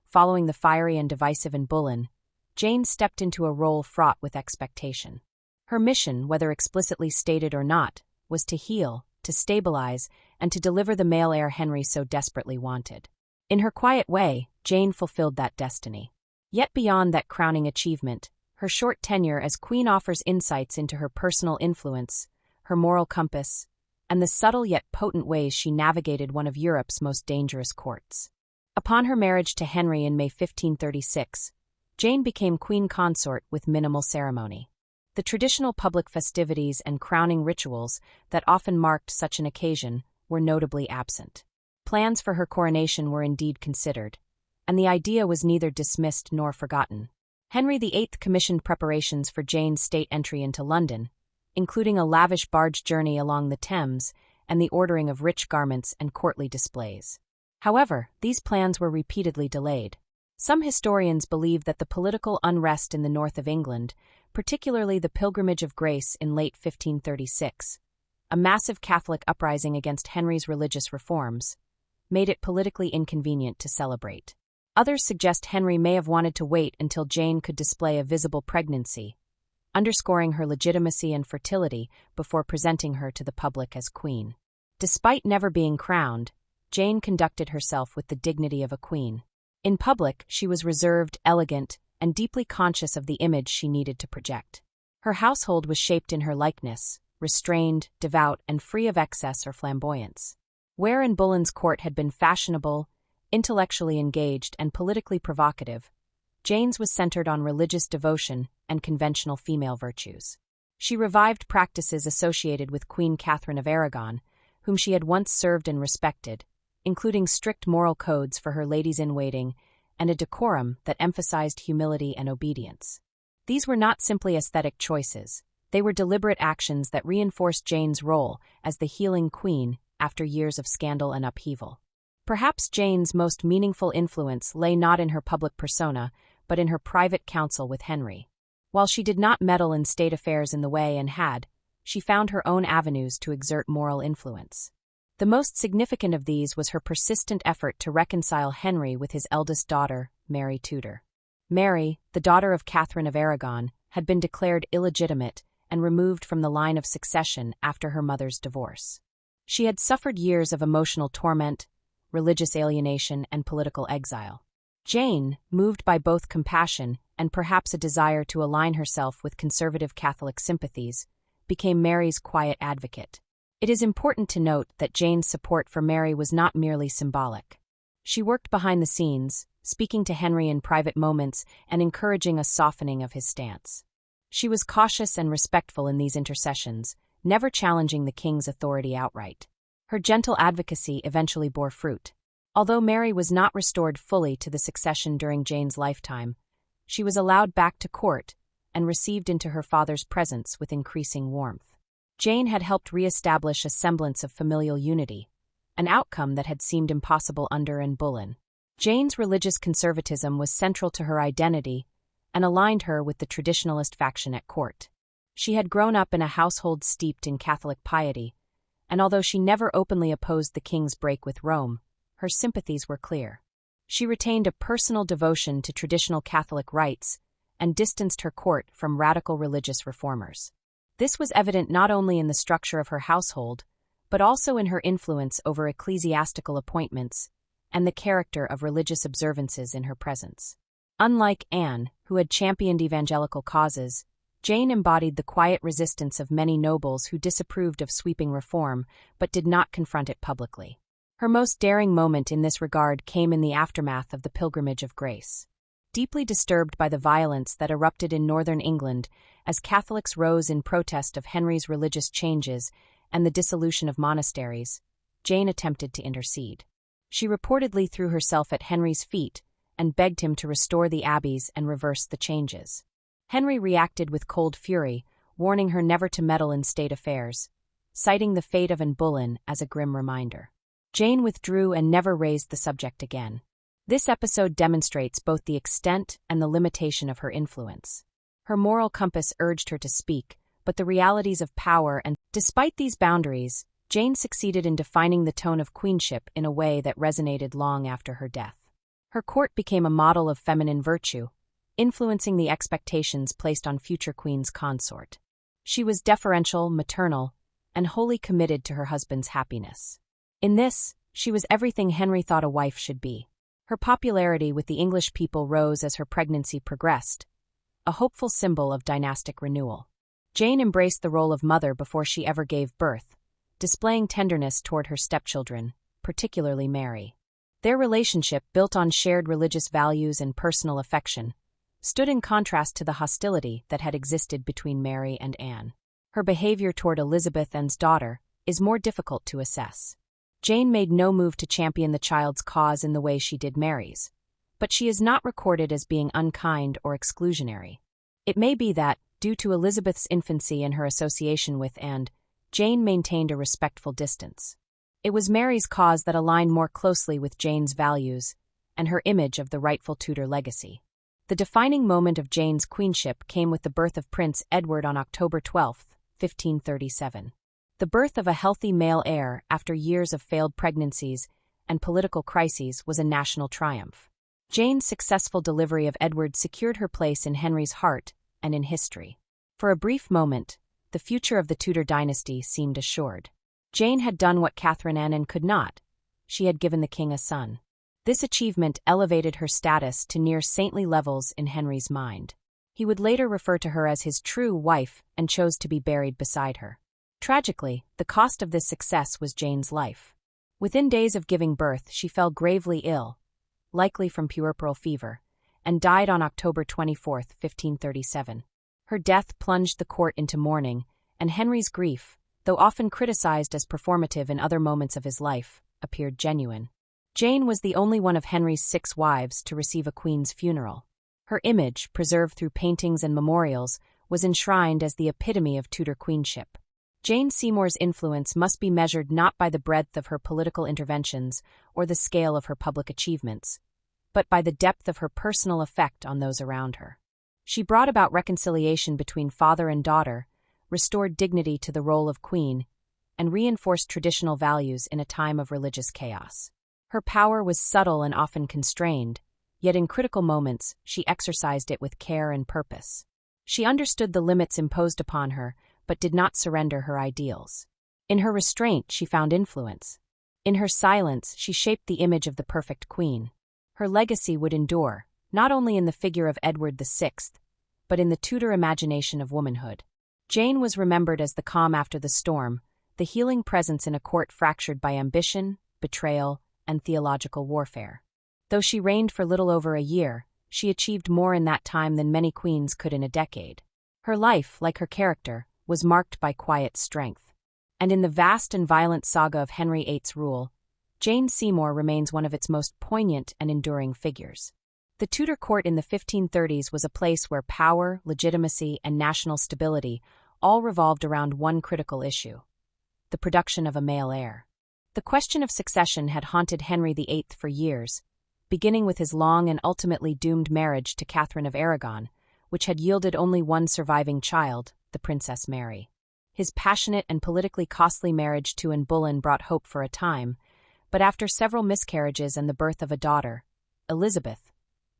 following the fiery and divisive Anne Boleyn, Jane stepped into a role fraught with expectation. Her mission, whether explicitly stated or not, was to heal, to stabilize, and to deliver the male heir Henry so desperately wanted. In her quiet way, Jane fulfilled that destiny. Yet beyond that crowning achievement, her short tenure as queen offers insights into her personal influence, her moral compass, and the subtle yet potent ways she navigated one of Europe's most dangerous courts. Upon her marriage to Henry in May 1536, Jane became queen consort with minimal ceremony. The traditional public festivities and crowning rituals that often marked such an occasion were notably absent. Plans for her coronation were indeed considered, and the idea was neither dismissed nor forgotten. Henry VIII commissioned preparations for Jane's state entry into London, including a lavish barge journey along the Thames and the ordering of rich garments and courtly displays. However, these plans were repeatedly delayed. Some historians believe that the political unrest in the north of England, particularly the Pilgrimage of Grace in late 1536, a massive Catholic uprising against Henry's religious reforms, made it politically inconvenient to celebrate. Others suggest Henry may have wanted to wait until Jane could display a visible pregnancy, underscoring her legitimacy and fertility before presenting her to the public as queen. Despite never being crowned, Jane conducted herself with the dignity of a queen. In public, she was reserved, elegant, and deeply conscious of the image she needed to project. Her household was shaped in her likeness, restrained, devout, and free of excess or flamboyance. Where Anne Boleyn's court had been fashionable, intellectually engaged, and politically provocative, Jane's was centered on religious devotion and conventional female virtues. She revived practices associated with Queen Catherine of Aragon, whom she had once served and respected, including strict moral codes for her ladies-in-waiting and a decorum that emphasized humility and obedience. These were not simply aesthetic choices. They were deliberate actions that reinforced Jane's role as the healing queen after years of scandal and upheaval. Perhaps Jane's most meaningful influence lay not in her public persona, but in her private counsel with Henry. While she did not meddle in state affairs in the way and had, she found her own avenues to exert moral influence. The most significant of these was her persistent effort to reconcile Henry with his eldest daughter, Mary Tudor. Mary, the daughter of Catherine of Aragon, had been declared illegitimate and removed from the line of succession after her mother's divorce. She had suffered years of emotional torment, religious alienation, and political exile. Jane, moved by both compassion and perhaps a desire to align herself with conservative Catholic sympathies, became Mary's quiet advocate. It is important to note that Jane's support for Mary was not merely symbolic. She worked behind the scenes, speaking to Henry in private moments and encouraging a softening of his stance. She was cautious and respectful in these intercessions, never challenging the king's authority outright. Her gentle advocacy eventually bore fruit. Although Mary was not restored fully to the succession during Jane's lifetime, she was allowed back to court and received into her father's presence with increasing warmth. Jane had helped re-establish a semblance of familial unity, an outcome that had seemed impossible under Anne Boleyn. Jane's religious conservatism was central to her identity and aligned her with the traditionalist faction at court. She had grown up in a household steeped in Catholic piety, and although she never openly opposed the king's break with Rome, her sympathies were clear. She retained a personal devotion to traditional Catholic rites and distanced her court from radical religious reformers. This was evident not only in the structure of her household, but also in her influence over ecclesiastical appointments and the character of religious observances in her presence. Unlike Anne, who had championed evangelical causes, Jane embodied the quiet resistance of many nobles who disapproved of sweeping reform but did not confront it publicly. Her most daring moment in this regard came in the aftermath of the Pilgrimage of Grace. Deeply disturbed by the violence that erupted in northern England as Catholics rose in protest of Henry's religious changes and the dissolution of monasteries, Jane attempted to intercede. She reportedly threw herself at Henry's feet and begged him to restore the abbeys and reverse the changes. Henry reacted with cold fury, warning her never to meddle in state affairs, citing the fate of Anne Boleyn as a grim reminder. Jane withdrew and never raised the subject again. This episode demonstrates both the extent and the limitation of her influence. Her moral compass urged her to speak, but the realities of power and, despite these boundaries, Jane succeeded in defining the tone of queenship in a way that resonated long after her death. Her court became a model of feminine virtue, influencing the expectations placed on future queens consort. She was deferential, maternal, and wholly committed to her husband's happiness. In this, she was everything Henry thought a wife should be. Her popularity with the English people rose as her pregnancy progressed, a hopeful symbol of dynastic renewal. Jane embraced the role of mother before she ever gave birth, displaying tenderness toward her stepchildren, particularly Mary. Their relationship, built on shared religious values and personal affection, stood in contrast to the hostility that had existed between Mary and Anne. Her behavior toward Elizabeth, Anne's daughter, is more difficult to assess. Jane made no move to champion the child's cause in the way she did Mary's, but she is not recorded as being unkind or exclusionary. It may be that, due to Elizabeth's infancy and her association with Anne, Jane maintained a respectful distance. It was Mary's cause that aligned more closely with Jane's values and her image of the rightful Tudor legacy. The defining moment of Jane's queenship came with the birth of Prince Edward on October 12, 1537. The birth of a healthy male heir after years of failed pregnancies and political crises was a national triumph. Jane's successful delivery of Edward secured her place in Henry's heart and in history. For a brief moment, the future of the Tudor dynasty seemed assured. Jane had done what Catherine Anne could not. She had given the king a son. This achievement elevated her status to near saintly levels in Henry's mind. He would later refer to her as his true wife and chose to be buried beside her. Tragically, the cost of this success was Jane's life. Within days of giving birth, she fell gravely ill, likely from puerperal fever, and died on October 24, 1537. Her death plunged the court into mourning, and Henry's grief, though often criticized as performative in other moments of his life, appeared genuine. Jane was the only one of Henry's 6 wives to receive a queen's funeral. Her image, preserved through paintings and memorials, was enshrined as the epitome of Tudor queenship. Jane Seymour's influence must be measured not by the breadth of her political interventions or the scale of her public achievements, but by the depth of her personal effect on those around her. She brought about reconciliation between father and daughter, restored dignity to the role of queen, and reinforced traditional values in a time of religious chaos. Her power was subtle and often constrained, yet in critical moments she exercised it with care and purpose. She understood the limits imposed upon her, but did not surrender her ideals. In her restraint she found influence. In her silence she shaped the image of the perfect queen. Her legacy would endure, not only in the figure of Edward VI, but in the Tudor imagination of womanhood. Jane was remembered as the calm after the storm, the healing presence in a court fractured by ambition, betrayal, and theological warfare. Though she reigned for little over a year, she achieved more in that time than many queens could in a decade. Her life, like her character, was marked by quiet strength. And in the vast and violent saga of Henry VIII's rule, Jane Seymour remains one of its most poignant and enduring figures. The Tudor court in the 1530s was a place where power, legitimacy, and national stability all revolved around one critical issue: the production of a male heir. The question of succession had haunted Henry VIII for years, beginning with his long and ultimately doomed marriage to Catherine of Aragon, which had yielded only one surviving child, the Princess Mary. His passionate and politically costly marriage to Anne Boleyn brought hope for a time, but after several miscarriages and the birth of a daughter, Elizabeth,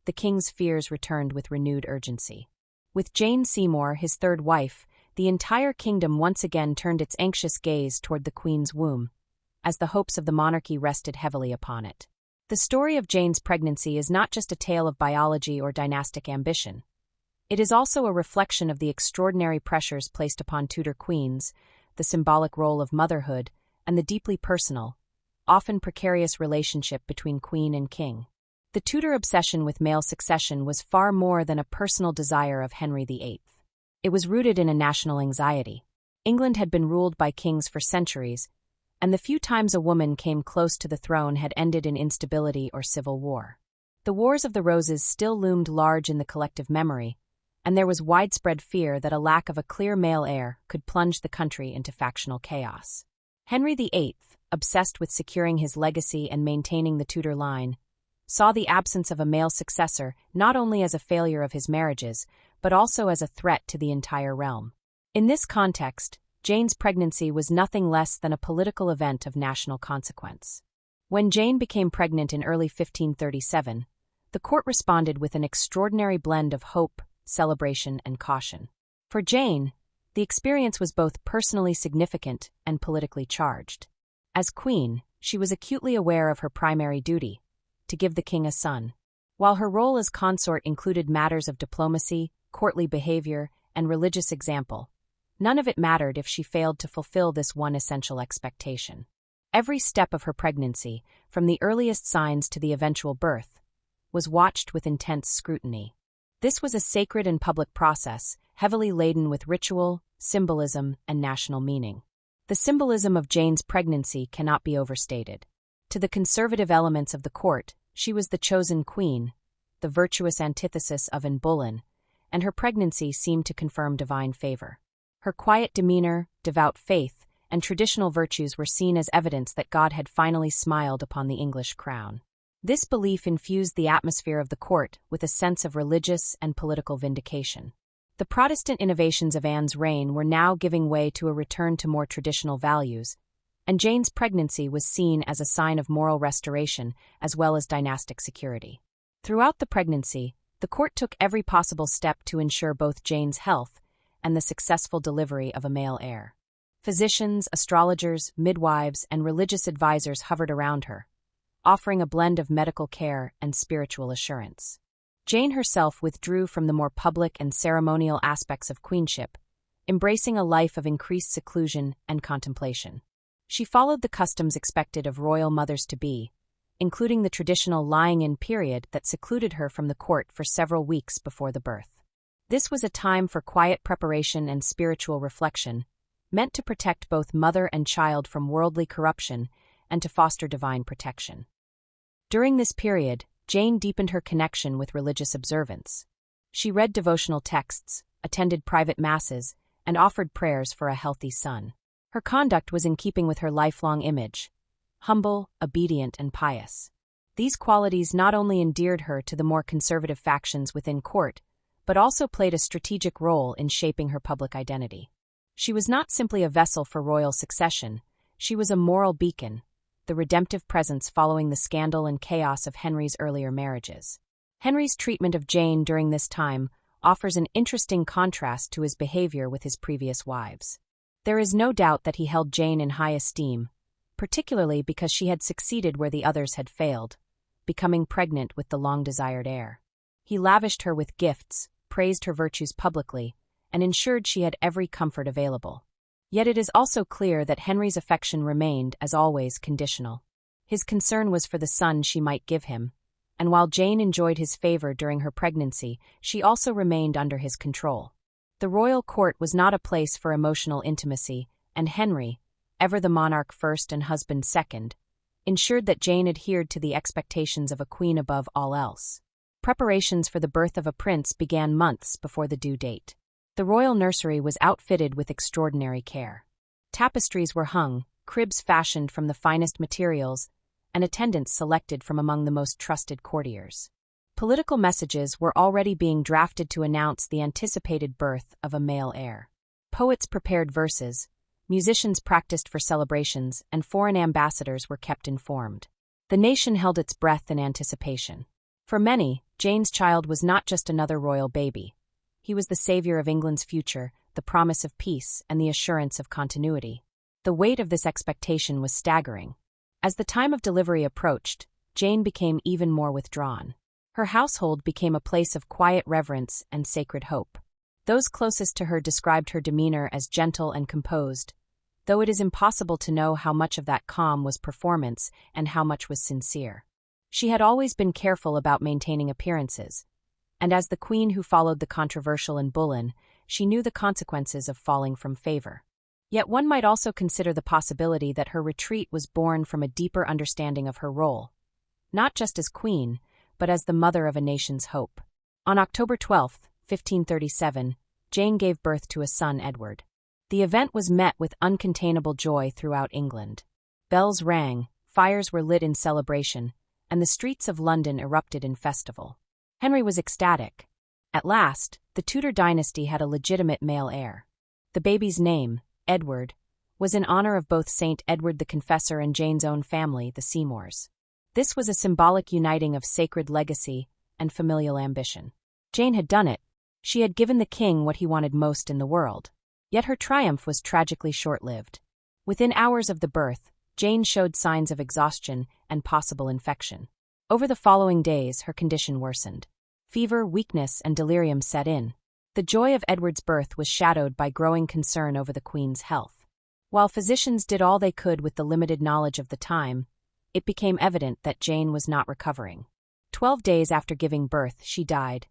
the king's fears returned with renewed urgency. With Jane Seymour, his third wife, the entire kingdom once again turned its anxious gaze toward the queen's womb, as the hopes of the monarchy rested heavily upon it. The story of Jane's pregnancy is not just a tale of biology or dynastic ambition. It is also a reflection of the extraordinary pressures placed upon Tudor queens, the symbolic role of motherhood, and the deeply personal, often precarious relationship between queen and king. The Tudor obsession with male succession was far more than a personal desire of Henry VIII. It was rooted in a national anxiety. England had been ruled by kings for centuries, and the few times a woman came close to the throne had ended in instability or civil war. The Wars of the Roses still loomed large in the collective memory, and there was widespread fear that a lack of a clear male heir could plunge the country into factional chaos. Henry VIII, obsessed with securing his legacy and maintaining the Tudor line, saw the absence of a male successor not only as a failure of his marriages, but also as a threat to the entire realm. In this context, Jane's pregnancy was nothing less than a political event of national consequence. When Jane became pregnant in early 1537, the court responded with an extraordinary blend of hope, celebration, and caution. For Jane, the experience was both personally significant and politically charged. As queen, she was acutely aware of her primary duty, to give the king a son. While her role as consort included matters of diplomacy, courtly behavior, and religious example, none of it mattered if she failed to fulfill this one essential expectation. Every step of her pregnancy, from the earliest signs to the eventual birth, was watched with intense scrutiny. This was a sacred and public process, heavily laden with ritual, symbolism, and national meaning. The symbolism of Jane's pregnancy cannot be overstated. To the conservative elements of the court, she was the chosen queen, the virtuous antithesis of Anne Boleyn, and her pregnancy seemed to confirm divine favor. Her quiet demeanor, devout faith, and traditional virtues were seen as evidence that God had finally smiled upon the English crown. This belief infused the atmosphere of the court with a sense of religious and political vindication. The Protestant innovations of Anne's reign were now giving way to a return to more traditional values, and Jane's pregnancy was seen as a sign of moral restoration as well as dynastic security. Throughout the pregnancy, the court took every possible step to ensure both Jane's health and the successful delivery of a male heir. Physicians, astrologers, midwives, and religious advisors hovered around her, offering a blend of medical care and spiritual assurance. Jane herself withdrew from the more public and ceremonial aspects of queenship, embracing a life of increased seclusion and contemplation. She followed the customs expected of royal mothers-to-be, including the traditional lying-in period that secluded her from the court for several weeks before the birth. This was a time for quiet preparation and spiritual reflection, meant to protect both mother and child from worldly corruption and to foster divine protection. During this period, Jane deepened her connection with religious observance. She read devotional texts, attended private masses, and offered prayers for a healthy son. Her conduct was in keeping with her lifelong image: humble, obedient, and pious. These qualities not only endeared her to the more conservative factions within court, but also played a strategic role in shaping her public identity. She was not simply a vessel for royal succession, she was a moral beacon, the redemptive presence following the scandal and chaos of Henry's earlier marriages. Henry's treatment of Jane during this time offers an interesting contrast to his behavior with his previous wives. There is no doubt that he held Jane in high esteem, particularly because she had succeeded where the others had failed, becoming pregnant with the long-desired heir. He lavished her with gifts, praised her virtues publicly, and ensured she had every comfort available. Yet it is also clear that Henry's affection remained, as always, conditional. His concern was for the son she might give him, and while Jane enjoyed his favor during her pregnancy, she also remained under his control. The royal court was not a place for emotional intimacy, and Henry, ever the monarch first and husband second, ensured that Jane adhered to the expectations of a queen above all else. Preparations for the birth of a prince began months before the due date. The royal nursery was outfitted with extraordinary care. Tapestries were hung, cribs fashioned from the finest materials, and attendants selected from among the most trusted courtiers. Political messages were already being drafted to announce the anticipated birth of a male heir. Poets prepared verses, musicians practiced for celebrations, and foreign ambassadors were kept informed. The nation held its breath in anticipation. For many, Jane's child was not just another royal baby. He was the savior of England's future, the promise of peace, and the assurance of continuity. The weight of this expectation was staggering. As the time of delivery approached, Jane became even more withdrawn. Her household became a place of quiet reverence and sacred hope. Those closest to her described her demeanor as gentle and composed, though it is impossible to know how much of that calm was performance and how much was sincere. She had always been careful about maintaining appearances, and as the queen who followed the controversial Anne Boleyn, she knew the consequences of falling from favor. Yet one might also consider the possibility that her retreat was born from a deeper understanding of her role, not just as queen, but as the mother of a nation's hope. On October 12, 1537, Jane gave birth to a son, Edward. The event was met with uncontainable joy throughout England. Bells rang, fires were lit in celebration, and the streets of London erupted in festival. Henry was ecstatic. At last, the Tudor dynasty had a legitimate male heir. The baby's name, Edward, was in honor of both Saint Edward the Confessor and Jane's own family, the Seymours. This was a symbolic uniting of sacred legacy and familial ambition. Jane had done it. She had given the king what he wanted most in the world. Yet her triumph was tragically short-lived. Within hours of the birth, Jane showed signs of exhaustion and possible infection. Over the following days, her condition worsened. Fever, weakness, and delirium set in. The joy of Edward's birth was shadowed by growing concern over the queen's health. While physicians did all they could with the limited knowledge of the time, it became evident that Jane was not recovering. 12 days after giving birth, she died,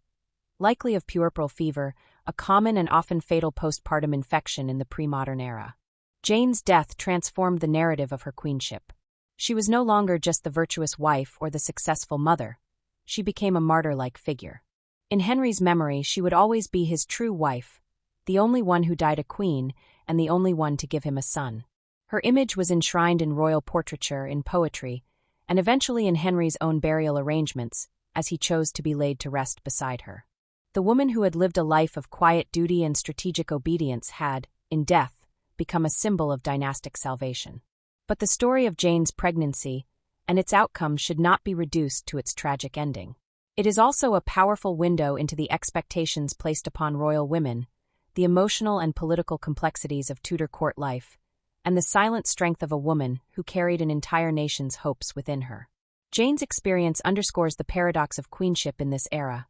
likely of puerperal fever, a common and often fatal postpartum infection in the pre-modern era. Jane's death transformed the narrative of her queenship. She was no longer just the virtuous wife or the successful mother. She became a martyr-like figure. In Henry's memory, she would always be his true wife, the only one who died a queen, and the only one to give him a son. Her image was enshrined in royal portraiture, in poetry, and eventually in Henry's own burial arrangements, as he chose to be laid to rest beside her. The woman who had lived a life of quiet duty and strategic obedience had, in death, become a symbol of dynastic salvation. But the story of Jane's pregnancy and its outcome should not be reduced to its tragic ending. It is also a powerful window into the expectations placed upon royal women, the emotional and political complexities of Tudor court life, and the silent strength of a woman who carried an entire nation's hopes within her. Jane's experience underscores the paradox of queenship in this era.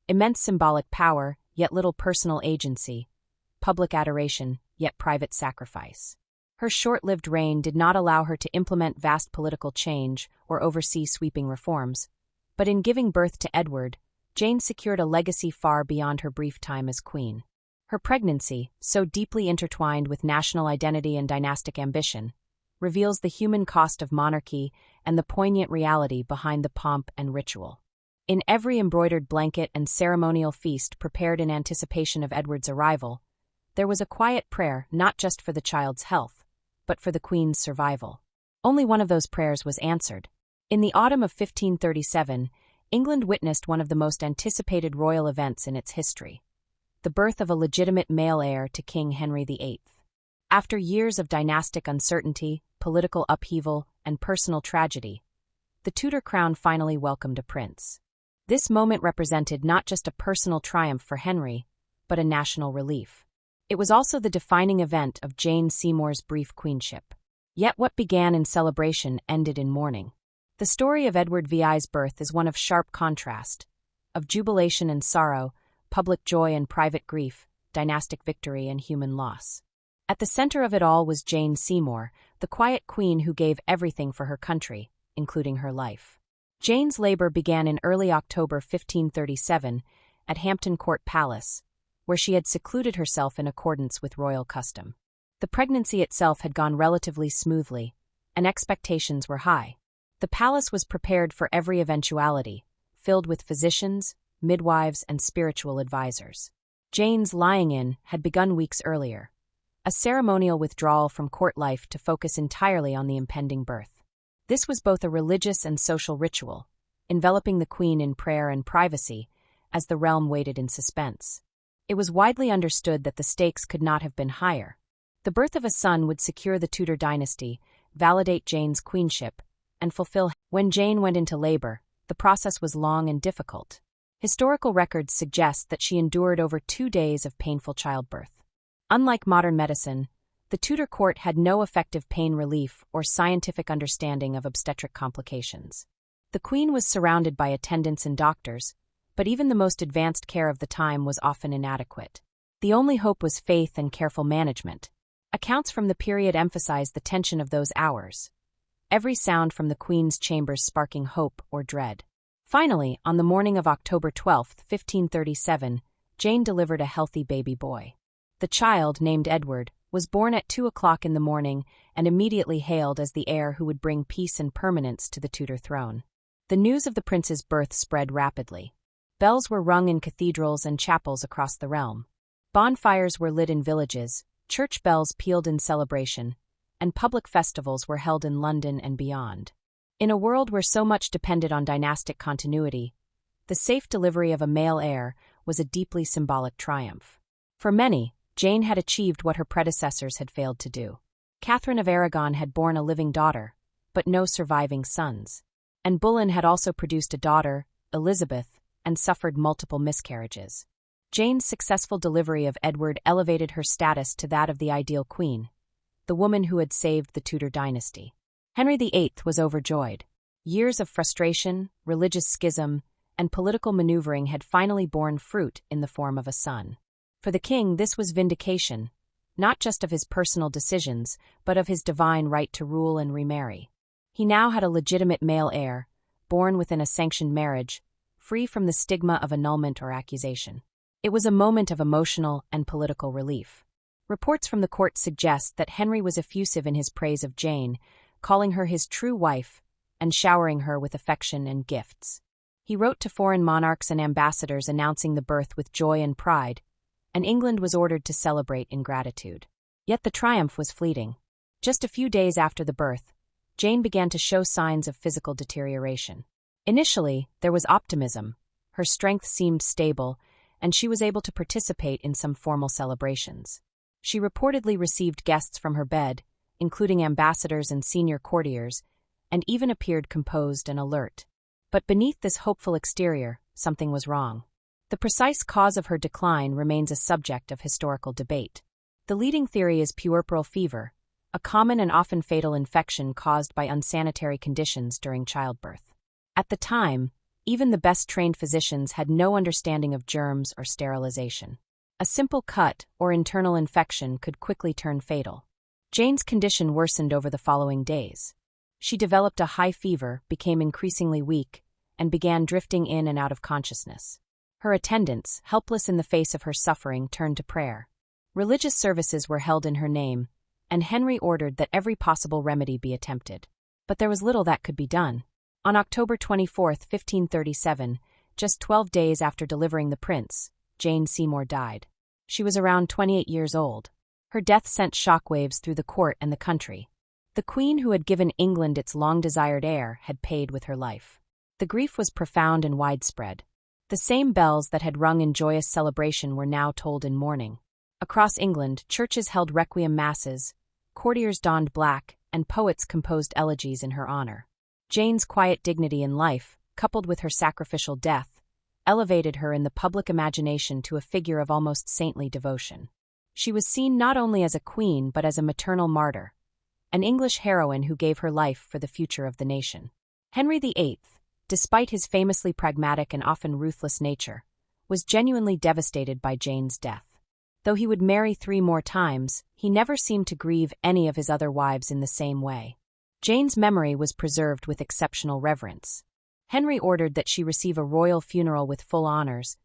Immense symbolic power, yet little personal agency. Public adoration, yet private sacrifice. Her short-lived reign did not allow her to implement vast political change or oversee sweeping reforms, but in giving birth to Edward, Jane secured a legacy far beyond her brief time as queen. Her pregnancy, so deeply intertwined with national identity and dynastic ambition, reveals the human cost of monarchy and the poignant reality behind the pomp and ritual. In every embroidered blanket and ceremonial feast prepared in anticipation of Edward's arrival, there was a quiet prayer not just for the child's health, but for the queen's survival. Only one of those prayers was answered. In the autumn of 1537, England witnessed one of the most anticipated royal events in its history: the birth of a legitimate male heir to King Henry VIII. After years of dynastic uncertainty, political upheaval, and personal tragedy, the Tudor crown finally welcomed a prince. This moment represented not just a personal triumph for Henry, but a national relief. It was also the defining event of Jane Seymour's brief queenship. Yet what began in celebration ended in mourning. The story of Edward VI's birth is one of sharp contrast, of jubilation and sorrow, public joy and private grief, dynastic victory and human loss. At the center of it all was Jane Seymour, the quiet queen who gave everything for her country, including her life. Jane's labor began in early October 1537 at Hampton Court Palace, where she had secluded herself in accordance with royal custom. The pregnancy itself had gone relatively smoothly, and expectations were high. The palace was prepared for every eventuality, filled with physicians, midwives, and spiritual advisors. Jane's lying-in had begun weeks earlier, a ceremonial withdrawal from court life to focus entirely on the impending birth. This was both a religious and social ritual, enveloping the queen in prayer and privacy as the realm waited in suspense. It was widely understood that the stakes could not have been higher. The birth of a son would secure the Tudor dynasty, validate Jane's queenship, and fulfill. When Jane went into labor, the process was long and difficult. Historical records suggest that she endured over 2 days of painful childbirth. Unlike modern medicine, the Tudor court had no effective pain relief or scientific understanding of obstetric complications. The queen was surrounded by attendants and doctors, but even the most advanced care of the time was often inadequate. The only hope was faith and careful management. Accounts from the period emphasize the tension of those hours, every sound from the queen's chambers sparking hope or dread. Finally, on the morning of October 12, 1537, Jane delivered a healthy baby boy. The child, named Edward, was born at 2 o'clock in the morning and immediately hailed as the heir who would bring peace and permanence to the Tudor throne. The news of the prince's birth spread rapidly. Bells were rung in cathedrals and chapels across the realm. Bonfires were lit in villages, church bells pealed in celebration, and public festivals were held in London and beyond. In a world where so much depended on dynastic continuity, the safe delivery of a male heir was a deeply symbolic triumph. For many, Jane had achieved what her predecessors had failed to do. Catherine of Aragon had borne a living daughter, but no surviving sons. Anne Boleyn had also produced a daughter, Elizabeth, and suffered multiple miscarriages. Jane's successful delivery of Edward elevated her status to that of the ideal queen, the woman who had saved the Tudor dynasty. Henry VIII was overjoyed. Years of frustration, religious schism, and political maneuvering had finally borne fruit in the form of a son. For the king, this was vindication, not just of his personal decisions, but of his divine right to rule and remarry. He now had a legitimate male heir, born within a sanctioned marriage, free from the stigma of annulment or accusation. It was a moment of emotional and political relief. Reports from the court suggest that Henry was effusive in his praise of Jane, calling her his true wife and showering her with affection and gifts. He wrote to foreign monarchs and ambassadors announcing the birth with joy and pride, and England was ordered to celebrate in gratitude. Yet the triumph was fleeting. Just a few days after the birth, Jane began to show signs of physical deterioration. Initially, there was optimism. Her strength seemed stable, and she was able to participate in some formal celebrations. She reportedly received guests from her bed, including ambassadors and senior courtiers, and even appeared composed and alert. But beneath this hopeful exterior, something was wrong. The precise cause of her decline remains a subject of historical debate. The leading theory is puerperal fever, a common and often fatal infection caused by unsanitary conditions during childbirth. At the time, even the best-trained physicians had no understanding of germs or sterilization. A simple cut or internal infection could quickly turn fatal. Jane's condition worsened over the following days. She developed a high fever, became increasingly weak, and began drifting in and out of consciousness. Her attendants, helpless in the face of her suffering, turned to prayer. Religious services were held in her name, and Henry ordered that every possible remedy be attempted. But there was little that could be done. On October 24, 1537, just 12 days after delivering the prince, Jane Seymour died. She was around 28 years old. Her death sent shockwaves through the court and the country. The queen who had given England its long-desired heir had paid with her life. The grief was profound and widespread. The same bells that had rung in joyous celebration were now tolled in mourning. Across England, churches held requiem masses, courtiers donned black, and poets composed elegies in her honor. Jane's quiet dignity in life, coupled with her sacrificial death, elevated her in the public imagination to a figure of almost saintly devotion. She was seen not only as a queen but as a maternal martyr, an English heroine who gave her life for the future of the nation. Henry VIII, despite his famously pragmatic and often ruthless nature, was genuinely devastated by Jane's death. Though he would marry 3 more times, he never seemed to grieve any of his other wives in the same way. Jane's memory was preserved with exceptional reverence. Henry ordered that she receive a royal funeral with full honors,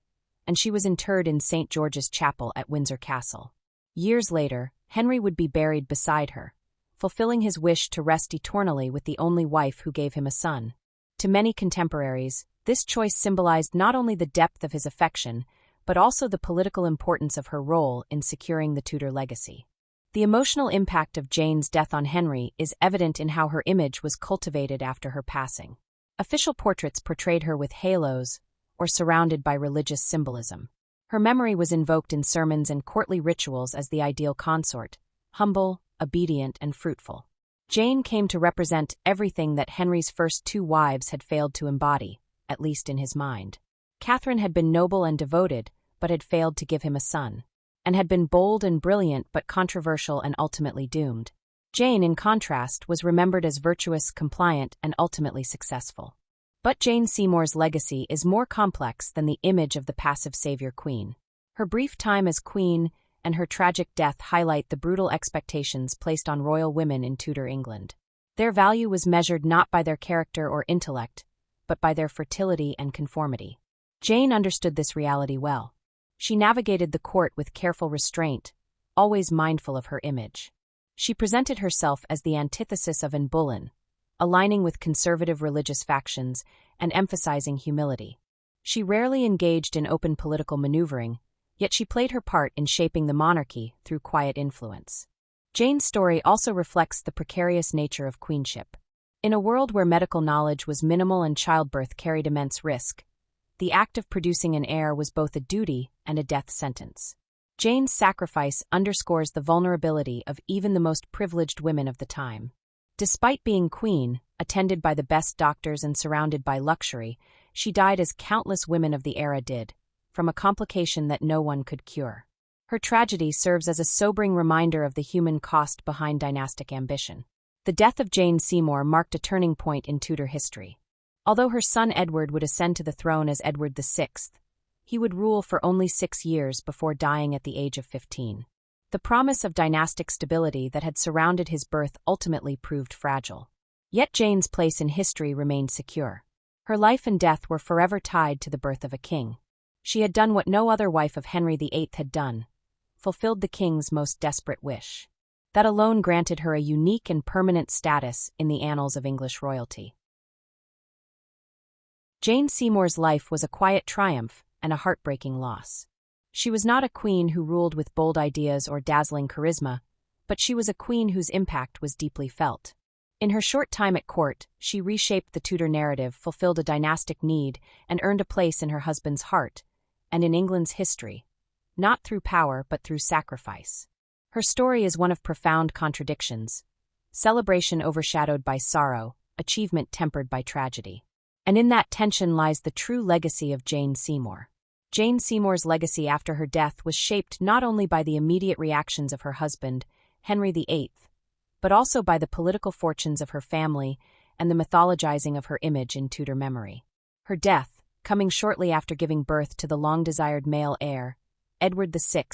and she was interred in St. George's Chapel at Windsor Castle. Years later, Henry would be buried beside her, fulfilling his wish to rest eternally with the only wife who gave him a son. To many contemporaries, this choice symbolized not only the depth of his affection, but also the political importance of her role in securing the Tudor legacy. The emotional impact of Jane's death on Henry is evident in how her image was cultivated after her passing. Official portraits portrayed her with halos or surrounded by religious symbolism. Her memory was invoked in sermons and courtly rituals as the ideal consort, humble, obedient, and fruitful. Jane came to represent everything that Henry's first two wives had failed to embody, at least in his mind. Catherine had been noble and devoted, but had failed to give him a son, and had been bold and brilliant but controversial and ultimately doomed. Jane, in contrast, was remembered as virtuous, compliant, and ultimately successful. But Jane Seymour's legacy is more complex than the image of the passive savior queen. Her brief time as queen and her tragic death highlight the brutal expectations placed on royal women in Tudor England. Their value was measured not by their character or intellect, but by their fertility and conformity. Jane understood this reality well. She navigated the court with careful restraint, always mindful of her image. She presented herself as the antithesis of Anne Boleyn, aligning with conservative religious factions and emphasizing humility. She rarely engaged in open political maneuvering, yet she played her part in shaping the monarchy through quiet influence. Jane's story also reflects the precarious nature of queenship. In a world where medical knowledge was minimal and childbirth carried immense risk, the act of producing an heir was both a duty and a death sentence. Jane's sacrifice underscores the vulnerability of even the most privileged women of the time. Despite being queen, attended by the best doctors and surrounded by luxury, she died as countless women of the era did, from a complication that no one could cure. Her tragedy serves as a sobering reminder of the human cost behind dynastic ambition. The death of Jane Seymour marked a turning point in Tudor history. Although her son Edward would ascend to the throne as Edward VI, he would rule for only 6 years before dying at the age of 15. The promise of dynastic stability that had surrounded his birth ultimately proved fragile. Yet Jane's place in history remained secure. Her life and death were forever tied to the birth of a king. She had done what no other wife of Henry VIII had done, fulfilled the king's most desperate wish. That alone granted her a unique and permanent status in the annals of English royalty. Jane Seymour's life was a quiet triumph and a heartbreaking loss. She was not a queen who ruled with bold ideas or dazzling charisma, but she was a queen whose impact was deeply felt. In her short time at court, she reshaped the Tudor narrative, fulfilled a dynastic need, and earned a place in her husband's heart, and in England's history, not through power but through sacrifice. Her story is one of profound contradictions, celebration overshadowed by sorrow, achievement tempered by tragedy. And in that tension lies the true legacy of Jane Seymour. Jane Seymour's legacy after her death was shaped not only by the immediate reactions of her husband, Henry VIII, but also by the political fortunes of her family and the mythologizing of her image in Tudor memory. Her death, coming shortly after giving birth to the long-desired male heir, Edward VI,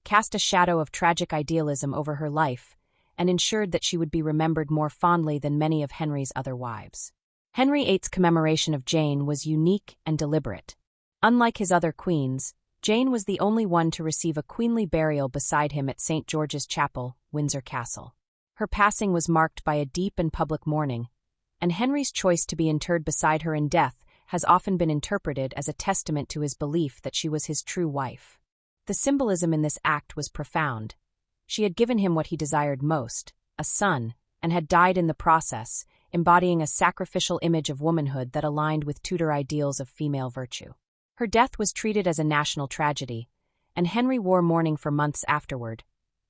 cast a shadow of tragic idealism over her life and ensured that she would be remembered more fondly than many of Henry's other wives. Henry VIII's commemoration of Jane was unique and deliberate. Unlike his other queens, Jane was the only one to receive a queenly burial beside him at St. George's Chapel, Windsor Castle. Her passing was marked by a deep and public mourning, and Henry's choice to be interred beside her in death has often been interpreted as a testament to his belief that she was his true wife. The symbolism in this act was profound. She had given him what he desired most, a son, and had died in the process, embodying a sacrificial image of womanhood that aligned with Tudor ideals of female virtue. Her death was treated as a national tragedy, and Henry wore mourning for months afterward,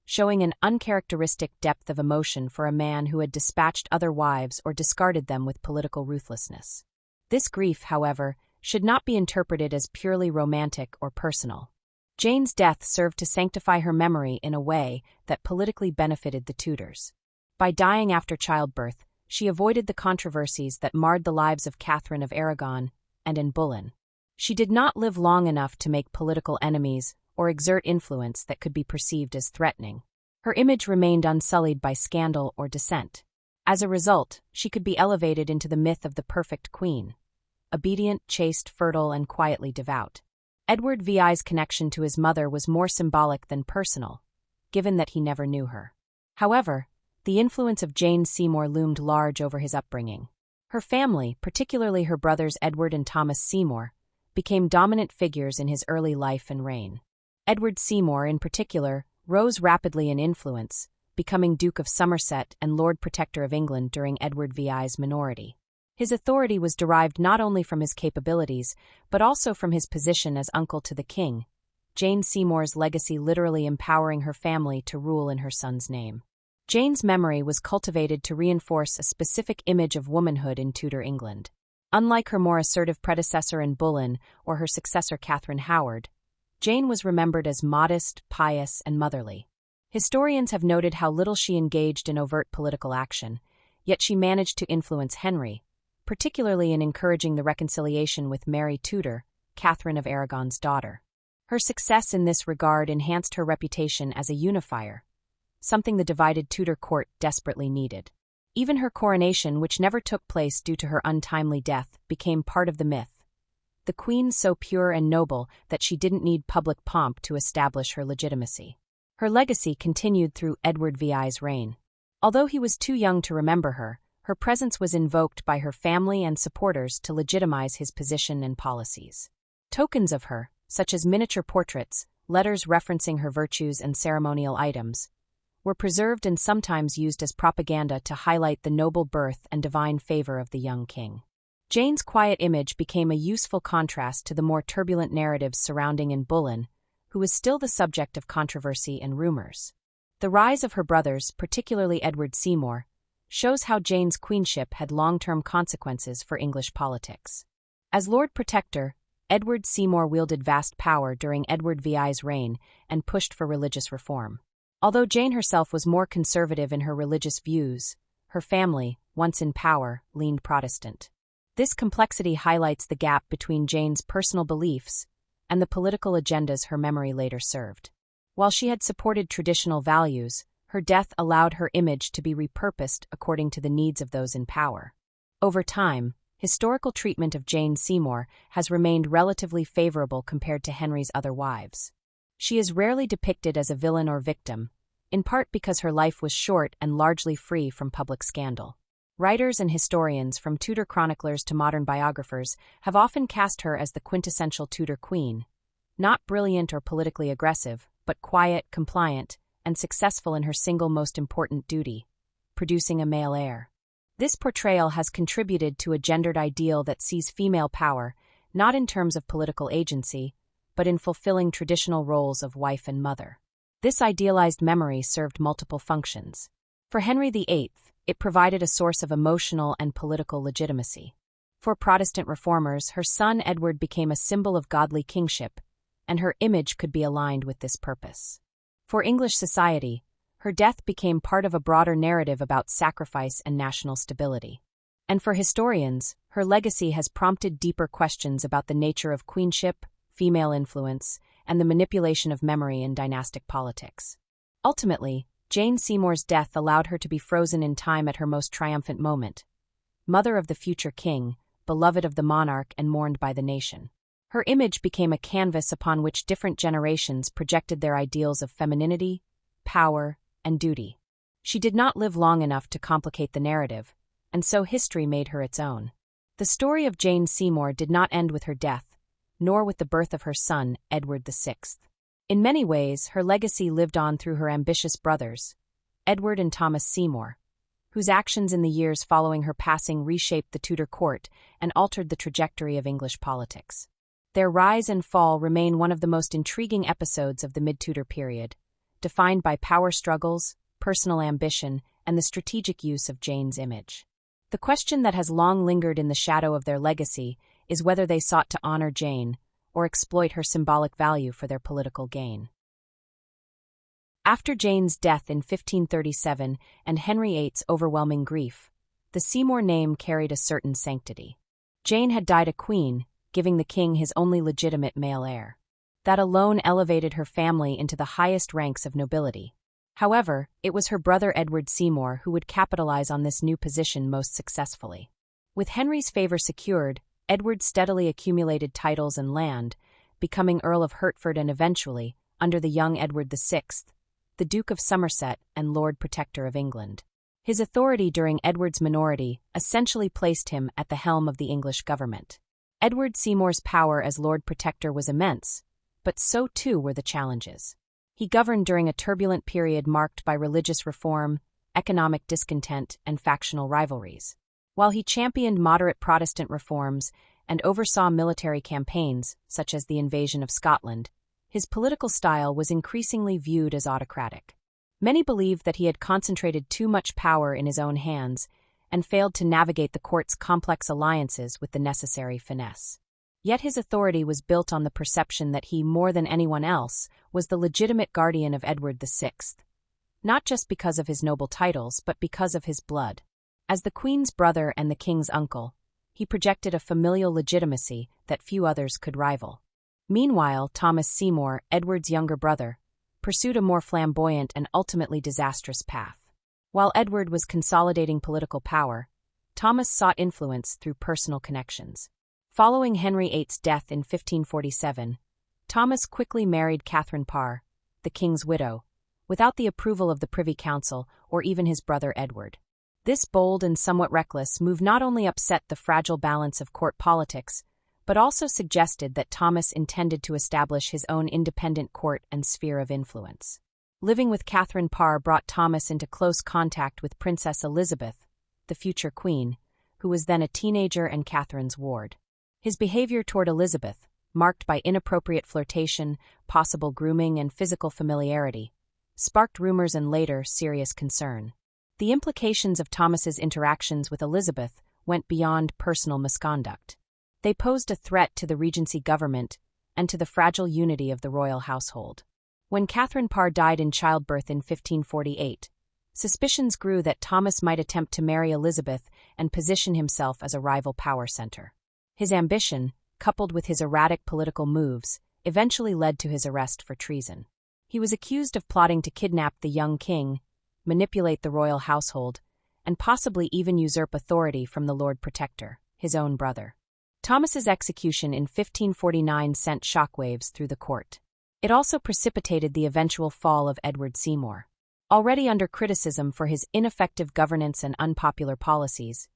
showing an uncharacteristic depth of emotion for a man who had dispatched other wives or discarded them with political ruthlessness. This grief, however, should not be interpreted as purely romantic or personal. Jane's death served to sanctify her memory in a way that politically benefited the Tudors. By dying after childbirth, she avoided the controversies that marred the lives of Catherine of Aragon and Anne Boleyn. She did not live long enough to make political enemies or exert influence that could be perceived as threatening. Her image remained unsullied by scandal or dissent. As a result, she could be elevated into the myth of the perfect queen, obedient, chaste, fertile, and quietly devout. Edward VI's connection to his mother was more symbolic than personal, given that he never knew her. However, the influence of Jane Seymour loomed large over his upbringing. Her family, particularly her brothers Edward and Thomas Seymour, became dominant figures in his early life and reign. Edward Seymour, in particular, rose rapidly in influence, becoming Duke of Somerset and Lord Protector of England during Edward VI's minority. His authority was derived not only from his capabilities, but also from his position as uncle to the king, Jane Seymour's legacy literally empowering her family to rule in her son's name. Jane's memory was cultivated to reinforce a specific image of womanhood in Tudor England. Unlike her more assertive predecessor Anne Boleyn or her successor Catherine Howard, Jane was remembered as modest, pious, and motherly. Historians have noted how little she engaged in overt political action, yet she managed to influence Henry, particularly in encouraging the reconciliation with Mary Tudor, Catherine of Aragon's daughter. Her success in this regard enhanced her reputation as a unifier, something the divided Tudor court desperately needed. Even her coronation, which never took place due to her untimely death, became part of the myth. The queen so pure and noble that she didn't need public pomp to establish her legitimacy. Her legacy continued through Edward VI's reign. Although he was too young to remember her, her presence was invoked by her family and supporters to legitimize his position and policies. Tokens of her, such as miniature portraits, letters referencing her virtues and ceremonial items, were preserved and sometimes used as propaganda to highlight the noble birth and divine favor of the young king. Jane's quiet image became a useful contrast to the more turbulent narratives surrounding Anne Boleyn, who was still the subject of controversy and rumors. The rise of her brothers, particularly Edward Seymour, shows how Jane's queenship had long-term consequences for English politics. As Lord Protector, Edward Seymour wielded vast power during Edward VI's reign and pushed for religious reform. Although Jane herself was more conservative in her religious views, her family, once in power, leaned Protestant. This complexity highlights the gap between Jane's personal beliefs and the political agendas her memory later served. While she had supported traditional values, her death allowed her image to be repurposed according to the needs of those in power. Over time, historical treatment of Jane Seymour has remained relatively favorable compared to Henry's other wives. She is rarely depicted as a villain or victim, in part because her life was short and largely free from public scandal. Writers and historians, from Tudor chroniclers to modern biographers, have often cast her as the quintessential Tudor queen, not brilliant or politically aggressive, but quiet, compliant, and successful in her single most important duty, producing a male heir. This portrayal has contributed to a gendered ideal that sees female power not in terms of political agency, but in fulfilling traditional roles of wife and mother. This idealized memory served multiple functions. For Henry VIII, it provided a source of emotional and political legitimacy. For Protestant reformers, her son Edward became a symbol of godly kingship, and her image could be aligned with this purpose. For English society, her death became part of a broader narrative about sacrifice and national stability. And for historians, her legacy has prompted deeper questions about the nature of queenship, female influence, and the manipulation of memory in dynastic politics. Ultimately, Jane Seymour's death allowed her to be frozen in time at her most triumphant moment, mother of the future king, beloved of the monarch and mourned by the nation. Her image became a canvas upon which different generations projected their ideals of femininity, power, and duty. She did not live long enough to complicate the narrative, and so history made her its own. The story of Jane Seymour did not end with her death, nor with the birth of her son, Edward VI. In many ways, her legacy lived on through her ambitious brothers, Edward and Thomas Seymour, whose actions in the years following her passing reshaped the Tudor court and altered the trajectory of English politics. Their rise and fall remain one of the most intriguing episodes of the mid-Tudor period, defined by power struggles, personal ambition, and the strategic use of Jane's image. The question that has long lingered in the shadow of their legacy is whether they sought to honor Jane or exploit her symbolic value for their political gain. After Jane's death in 1537 and Henry VIII's overwhelming grief, the Seymour name carried a certain sanctity. Jane had died a queen, giving the king his only legitimate male heir. That alone elevated her family into the highest ranks of nobility. However, it was her brother Edward Seymour who would capitalize on this new position most successfully. With Henry's favor secured, Edward steadily accumulated titles and land, becoming Earl of Hertford and eventually, under the young Edward VI, the Duke of Somerset and Lord Protector of England. His authority during Edward's minority essentially placed him at the helm of the English government. Edward Seymour's power as Lord Protector was immense, but so too were the challenges. He governed during a turbulent period marked by religious reform, economic discontent, and factional rivalries. While he championed moderate Protestant reforms and oversaw military campaigns, such as the invasion of Scotland, his political style was increasingly viewed as autocratic. Many believed that he had concentrated too much power in his own hands and failed to navigate the court's complex alliances with the necessary finesse. Yet his authority was built on the perception that he, more than anyone else, was the legitimate guardian of Edward VI, not just because of his noble titles but because of his blood. As the Queen's brother and the King's uncle, he projected a familial legitimacy that few others could rival. Meanwhile, Thomas Seymour, Edward's younger brother, pursued a more flamboyant and ultimately disastrous path. While Edward was consolidating political power, Thomas sought influence through personal connections. Following Henry VIII's death in 1547, Thomas quickly married Catherine Parr, the king's widow, without the approval of the Privy Council or even his brother Edward. This bold and somewhat reckless move not only upset the fragile balance of court politics, but also suggested that Thomas intended to establish his own independent court and sphere of influence. Living with Catherine Parr brought Thomas into close contact with Princess Elizabeth, the future queen, who was then a teenager and Catherine's ward. His behavior toward Elizabeth, marked by inappropriate flirtation, possible grooming, and physical familiarity, sparked rumors and later serious concern. The implications of Thomas's interactions with Elizabeth went beyond personal misconduct. They posed a threat to the Regency government and to the fragile unity of the royal household. When Catherine Parr died in childbirth in 1548, suspicions grew that Thomas might attempt to marry Elizabeth and position himself as a rival power center. His ambition, coupled with his erratic political moves, eventually led to his arrest for treason. He was accused of plotting to kidnap the young king, manipulate the royal household, and possibly even usurp authority from the Lord Protector, his own brother. Thomas's execution in 1549 sent shockwaves through the court. It also precipitated the eventual fall of Edward Seymour. Already under criticism for his ineffective governance and unpopular policies,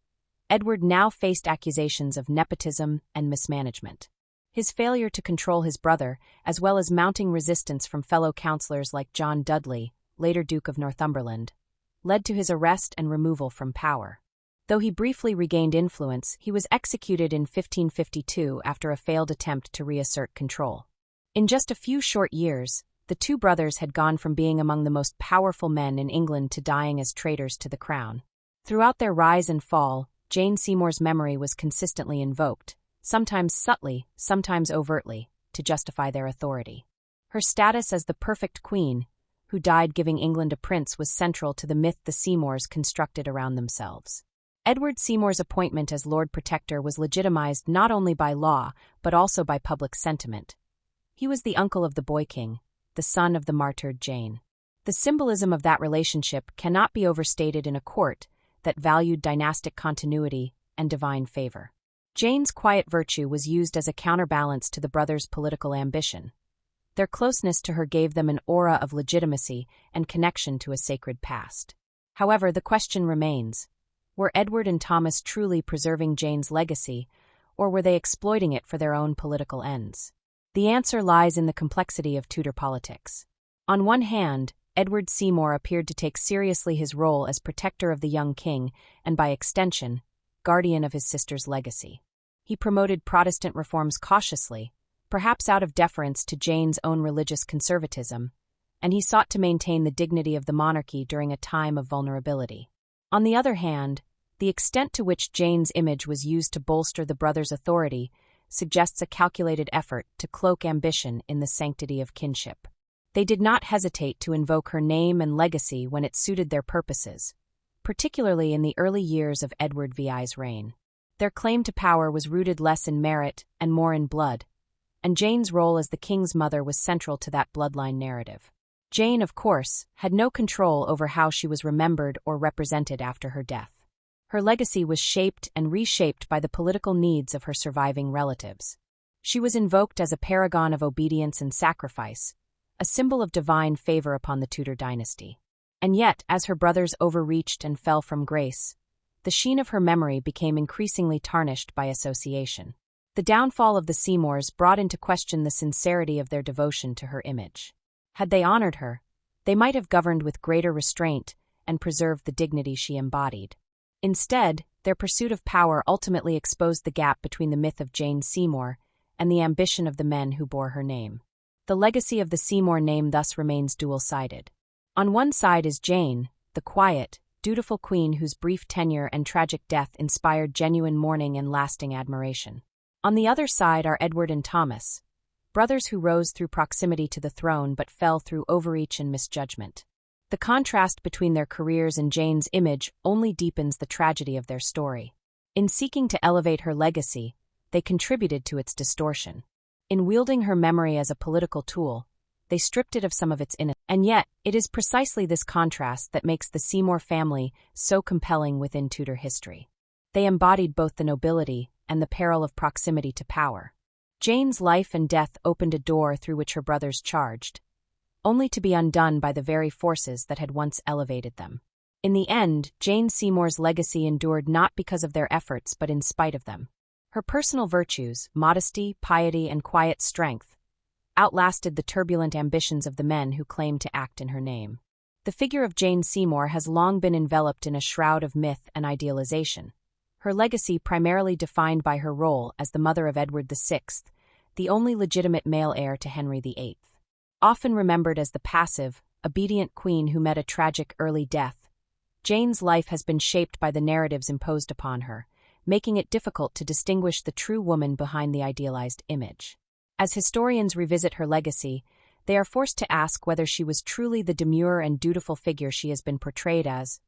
Edward now faced accusations of nepotism and mismanagement. His failure to control his brother, as well as mounting resistance from fellow councillors like John Dudley, later Duke of Northumberland, led to his arrest and removal from power. Though he briefly regained influence, he was executed in 1552 after a failed attempt to reassert control. In just a few short years, the two brothers had gone from being among the most powerful men in England to dying as traitors to the crown. Throughout their rise and fall, Jane Seymour's memory was consistently invoked, sometimes subtly, sometimes overtly, to justify their authority. Her status as the perfect queen, who died giving England a prince, was central to the myth the Seymours constructed around themselves. Edward Seymour's appointment as Lord Protector was legitimized not only by law, but also by public sentiment. He was the uncle of the boy king, the son of the martyred Jane. The symbolism of that relationship cannot be overstated in a court that valued dynastic continuity and divine favor. Jane's quiet virtue was used as a counterbalance to the brothers' political ambition. Their closeness to her gave them an aura of legitimacy and connection to a sacred past. However, the question remains, were Edward and Thomas truly preserving Jane's legacy, or were they exploiting it for their own political ends? The answer lies in the complexity of Tudor politics. On one hand, Edward Seymour appeared to take seriously his role as protector of the young king and, by extension, guardian of his sister's legacy. He promoted Protestant reforms cautiously, perhaps out of deference to Jane's own religious conservatism, and he sought to maintain the dignity of the monarchy during a time of vulnerability. On the other hand, the extent to which Jane's image was used to bolster the brothers' authority suggests a calculated effort to cloak ambition in the sanctity of kinship. They did not hesitate to invoke her name and legacy when it suited their purposes, particularly in the early years of Edward VI's reign. Their claim to power was rooted less in merit and more in blood, and Jane's role as the king's mother was central to that bloodline narrative. Jane, of course, had no control over how she was remembered or represented after her death. Her legacy was shaped and reshaped by the political needs of her surviving relatives. She was invoked as a paragon of obedience and sacrifice, a symbol of divine favor upon the Tudor dynasty. And yet, as her brothers overreached and fell from grace, the sheen of her memory became increasingly tarnished by association. The downfall of the Seymours brought into question the sincerity of their devotion to her image. Had they honored her, they might have governed with greater restraint and preserved the dignity she embodied. Instead, their pursuit of power ultimately exposed the gap between the myth of Jane Seymour and the ambition of the men who bore her name. The legacy of the Seymour name thus remains dual-sided. On one side is Jane, the quiet, dutiful queen whose brief tenure and tragic death inspired genuine mourning and lasting admiration. On the other side are Edward and Thomas, brothers who rose through proximity to the throne but fell through overreach and misjudgment. The contrast between their careers and Jane's image only deepens the tragedy of their story. In seeking to elevate her legacy, they contributed to its distortion. In wielding her memory as a political tool, they stripped it of some of its innocence. And yet, it is precisely this contrast that makes the Seymour family so compelling within Tudor history. They embodied both the nobility and the peril of proximity to power. Jane's life and death opened a door through which her brothers charged, only to be undone by the very forces that had once elevated them. In the end, Jane Seymour's legacy endured not because of their efforts but in spite of them. Her personal virtues, modesty, piety, and quiet strength, outlasted the turbulent ambitions of the men who claimed to act in her name. The figure of Jane Seymour has long been enveloped in a shroud of myth and idealization, her legacy primarily defined by her role as the mother of Edward VI, the only legitimate male heir to Henry VIII. Often remembered as the passive, obedient queen who met a tragic early death, Jane's life has been shaped by the narratives imposed upon her, making it difficult to distinguish the true woman behind the idealized image. As historians revisit her legacy, they are forced to ask whether she was truly the demure and dutiful figure she has been portrayed as,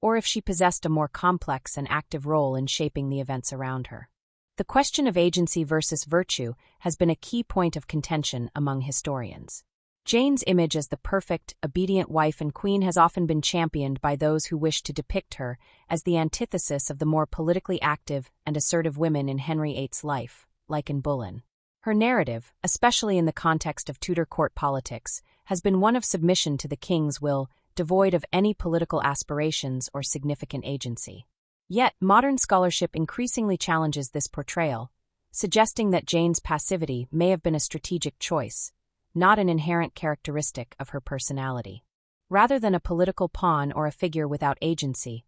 or if she possessed a more complex and active role in shaping the events around her. The question of agency versus virtue has been a key point of contention among historians. Jane's image as the perfect, obedient wife and queen has often been championed by those who wish to depict her as the antithesis of the more politically active and assertive women in Henry VIII's life, like Anne Boleyn. Her narrative, especially in the context of Tudor court politics, has been one of submission to the king's will, devoid of any political aspirations or significant agency. Yet, modern scholarship increasingly challenges this portrayal, suggesting that Jane's passivity may have been a strategic choice, not an inherent characteristic of her personality. Rather than a political pawn or a figure without agency,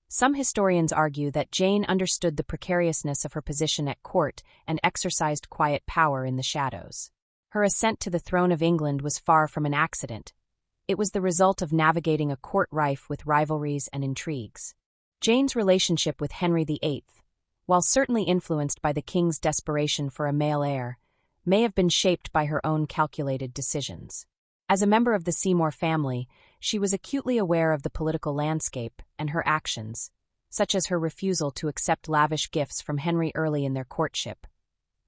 some historians argue that Jane understood the precariousness of her position at court and exercised quiet power in the shadows. Her ascent to the throne of England was far from an accident. It was the result of navigating a court rife with rivalries and intrigues. Jane's relationship with Henry VIII, while certainly influenced by the king's desperation for a male heir, may have been shaped by her own calculated decisions. As a member of the Seymour family, she was acutely aware of the political landscape, and her actions, such as her refusal to accept lavish gifts from Henry early in their courtship,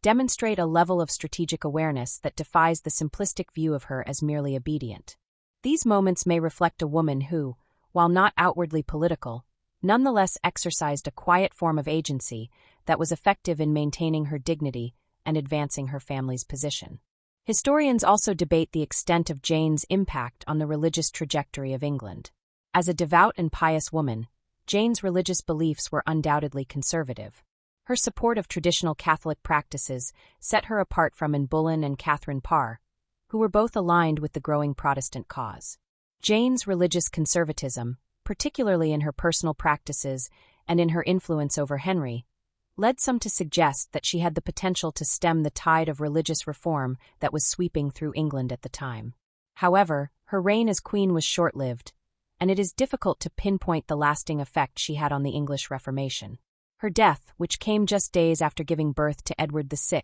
demonstrate a level of strategic awareness that defies the simplistic view of her as merely obedient. These moments may reflect a woman who, while not outwardly political, nonetheless exercised a quiet form of agency that was effective in maintaining her dignity and advancing her family's position. Historians also debate the extent of Jane's impact on the religious trajectory of England. As a devout and pious woman, Jane's religious beliefs were undoubtedly conservative. Her support of traditional Catholic practices set her apart from Anne Boleyn and Catherine Parr, who were both aligned with the growing Protestant cause. Jane's religious conservatism, particularly in her personal practices and in her influence over Henry, led some to suggest that she had the potential to stem the tide of religious reform that was sweeping through England at the time. However, her reign as queen was short-lived, and it is difficult to pinpoint the lasting effect she had on the English Reformation. Her death, which came just days after giving birth to Edward VI,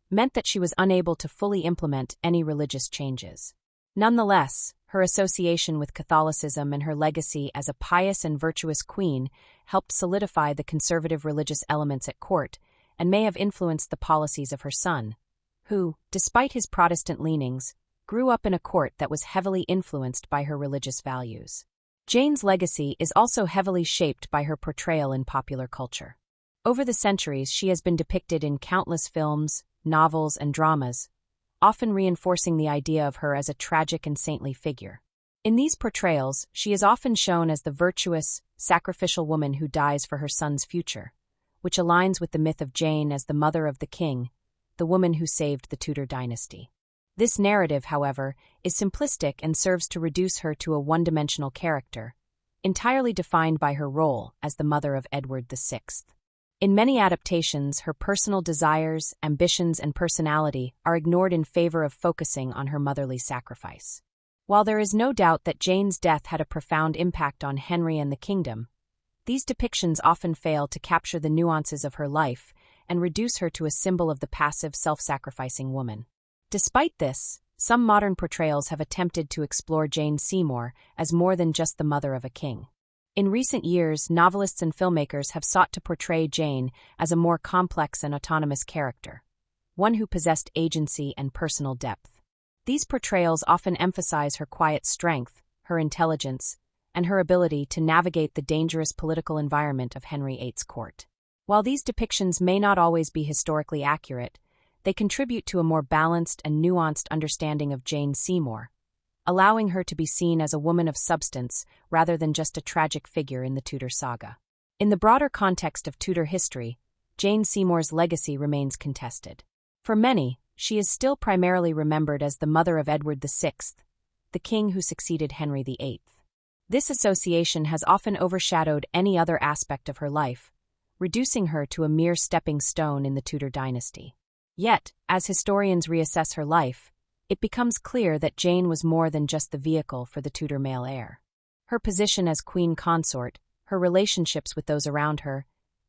meant that she was unable to fully implement any religious changes. Nonetheless, her association with Catholicism and her legacy as a pious and virtuous queen helped solidify the conservative religious elements at court and may have influenced the policies of her son, who, despite his Protestant leanings, grew up in a court that was heavily influenced by her religious values. Jane's legacy is also heavily shaped by her portrayal in popular culture. Over the centuries, she has been depicted in countless films, novels, and dramas, often reinforcing the idea of her as a tragic and saintly figure. In these portrayals, she is often shown as the virtuous, sacrificial woman who dies for her son's future, which aligns with the myth of Jane as the mother of the king, the woman who saved the Tudor dynasty. This narrative, however, is simplistic and serves to reduce her to a one-dimensional character, entirely defined by her role as the mother of Edward VI. In many adaptations, her personal desires, ambitions, and personality are ignored in favor of focusing on her motherly sacrifice. While there is no doubt that Jane's death had a profound impact on Henry and the kingdom, these depictions often fail to capture the nuances of her life and reduce her to a symbol of the passive, self-sacrificing woman. Despite this, some modern portrayals have attempted to explore Jane Seymour as more than just the mother of a king. In recent years, novelists and filmmakers have sought to portray Jane as a more complex and autonomous character, one who possessed agency and personal depth. These portrayals often emphasize her quiet strength, her intelligence, and her ability to navigate the dangerous political environment of Henry VIII's court. While these depictions may not always be historically accurate, they contribute to a more balanced and nuanced understanding of Jane Seymour, allowing her to be seen as a woman of substance rather than just a tragic figure in the Tudor saga. In the broader context of Tudor history, Jane Seymour's legacy remains contested. For many, she is still primarily remembered as the mother of Edward VI, the king who succeeded Henry VIII. This association has often overshadowed any other aspect of her life, reducing her to a mere stepping stone in the Tudor dynasty. Yet, as historians reassess her life, it becomes clear that Jane was more than just the vehicle for the Tudor male heir. Her position as queen consort, her relationships with those around her,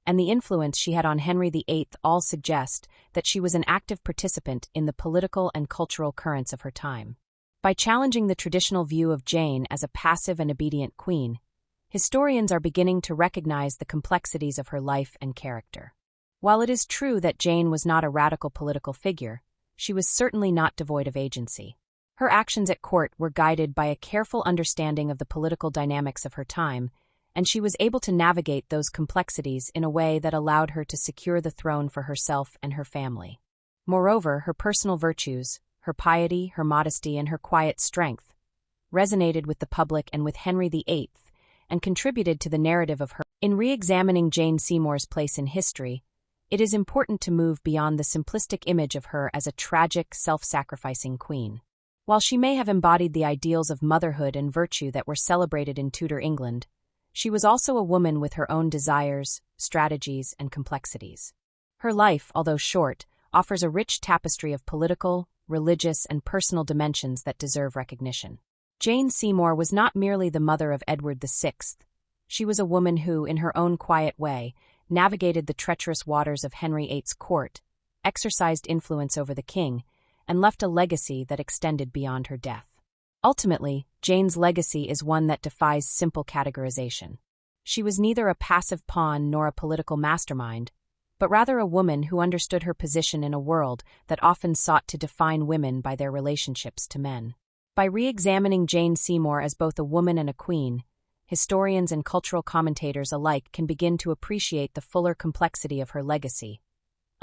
and the influence she had on Henry VIII all suggest that she was an active participant in the political and cultural currents of her time. By challenging the traditional view of Jane as a passive and obedient queen, historians are beginning to recognize the complexities of her life and character. While it is true that Jane was not a radical political figure, she was certainly not devoid of agency. Her actions at court were guided by a careful understanding of the political dynamics of her time, and she was able to navigate those complexities in a way that allowed her to secure the throne for herself and her family. Moreover, her personal virtues, her piety, her modesty, and her quiet strength resonated with the public and with Henry VIII, and contributed to the narrative of her. In re-examining Jane Seymour's place in history, it is important to move beyond the simplistic image of her as a tragic, self-sacrificing queen. While she may have embodied the ideals of motherhood and virtue that were celebrated in Tudor England, she was also a woman with her own desires, strategies, and complexities. Her life, although short, offers a rich tapestry of political, religious, and personal dimensions that deserve recognition. Jane Seymour was not merely the mother of Edward VI. She was a woman who, in her own quiet way, navigated the treacherous waters of Henry VIII's court, exercised influence over the king, and left a legacy that extended beyond her death. Ultimately, Jane's legacy is one that defies simple categorization. She was neither a passive pawn nor a political mastermind, but rather a woman who understood her position in a world that often sought to define women by their relationships to men. By re-examining Jane Seymour as both a woman and a queen, historians and cultural commentators alike can begin to appreciate the fuller complexity of her legacy,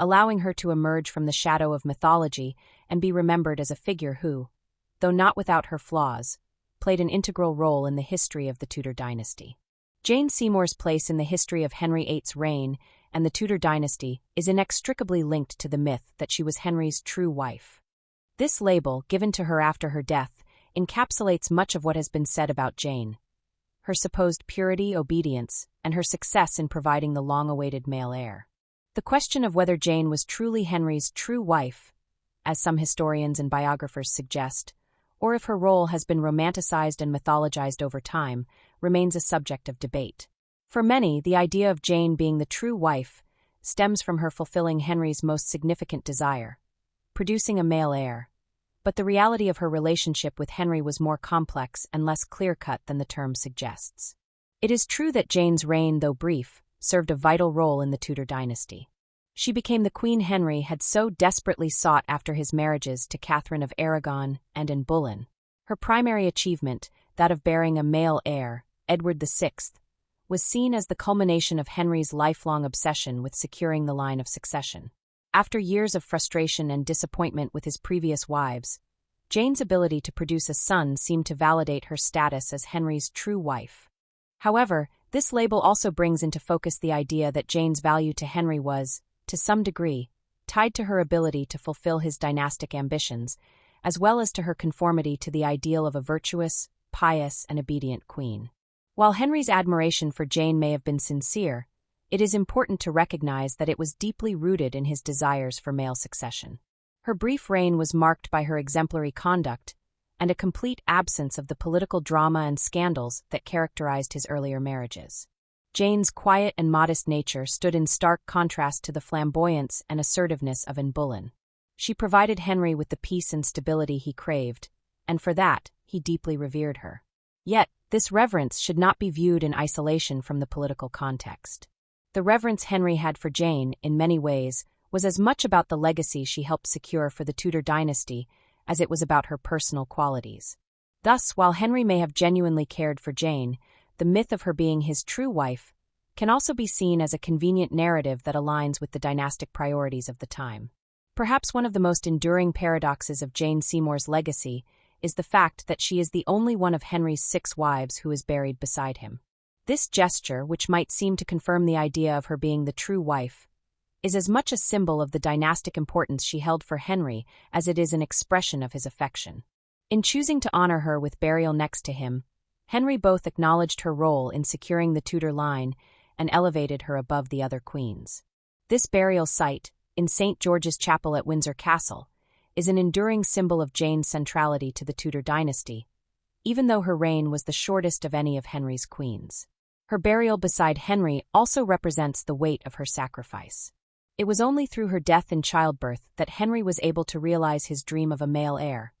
allowing her to emerge from the shadow of mythology and be remembered as a figure who, though not without her flaws, played an integral role in the history of the Tudor dynasty. Jane Seymour's place in the history of Henry VIII's reign and the Tudor dynasty is inextricably linked to the myth that she was Henry's true wife. This label, given to her after her death, encapsulates much of what has been said about Jane: her supposed purity, obedience, and her success in providing the long-awaited male heir. The question of whether Jane was truly Henry's true wife, as some historians and biographers suggest, or if her role has been romanticized and mythologized over time, remains a subject of debate. For many, the idea of Jane being the true wife stems from her fulfilling Henry's most significant desire, producing a male heir. But the reality of her relationship with Henry was more complex and less clear-cut than the term suggests. It is true that Jane's reign, though brief, served a vital role in the Tudor dynasty. She became the queen Henry had so desperately sought after his marriages to Catherine of Aragon and Anne Boleyn. Her primary achievement, that of bearing a male heir, Edward VI, was seen as the culmination of Henry's lifelong obsession with securing the line of succession. After years of frustration and disappointment with his previous wives, Jane's ability to produce a son seemed to validate her status as Henry's true wife. However, this label also brings into focus the idea that Jane's value to Henry was, to some degree, tied to her ability to fulfill his dynastic ambitions, as well as to her conformity to the ideal of a virtuous, pious, and obedient queen. While Henry's admiration for Jane may have been sincere, it is important to recognize that it was deeply rooted in his desires for male succession. Her brief reign was marked by her exemplary conduct and a complete absence of the political drama and scandals that characterized his earlier marriages. Jane's quiet and modest nature stood in stark contrast to the flamboyance and assertiveness of Anne Boleyn. She provided Henry with the peace and stability he craved, and for that, he deeply revered her. Yet, this reverence should not be viewed in isolation from the political context. The reverence Henry had for Jane, in many ways, was as much about the legacy she helped secure for the Tudor dynasty as it was about her personal qualities. Thus, while Henry may have genuinely cared for Jane, the myth of her being his true wife can also be seen as a convenient narrative that aligns with the dynastic priorities of the time. Perhaps one of the most enduring paradoxes of Jane Seymour's legacy is the fact that she is the only one of Henry's 6 wives who is buried beside him. This gesture, which might seem to confirm the idea of her being the true wife, is as much a symbol of the dynastic importance she held for Henry as it is an expression of his affection. In choosing to honor her with burial next to him, Henry both acknowledged her role in securing the Tudor line and elevated her above the other queens. This burial site, in St. George's Chapel at Windsor Castle, is an enduring symbol of Jane's centrality to the Tudor dynasty, even though her reign was the shortest of any of Henry's queens. Her burial beside Henry also represents the weight of her sacrifice. It was only through her death in childbirth that Henry was able to realize his dream of a male heir,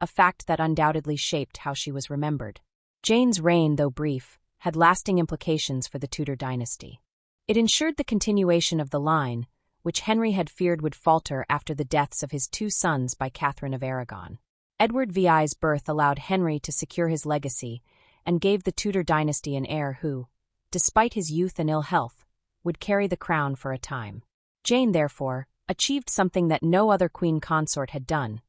a fact that undoubtedly shaped how she was remembered. Jane's reign, though brief, had lasting implications for the Tudor dynasty. It ensured the continuation of the line, which Henry had feared would falter after the deaths of his 2 sons by Catherine of Aragon. Edward VI's birth allowed Henry to secure his legacy and gave the Tudor dynasty an heir who, despite his youth and ill health, would carry the crown for a time. Jane, therefore, achieved something that no other queen consort had done.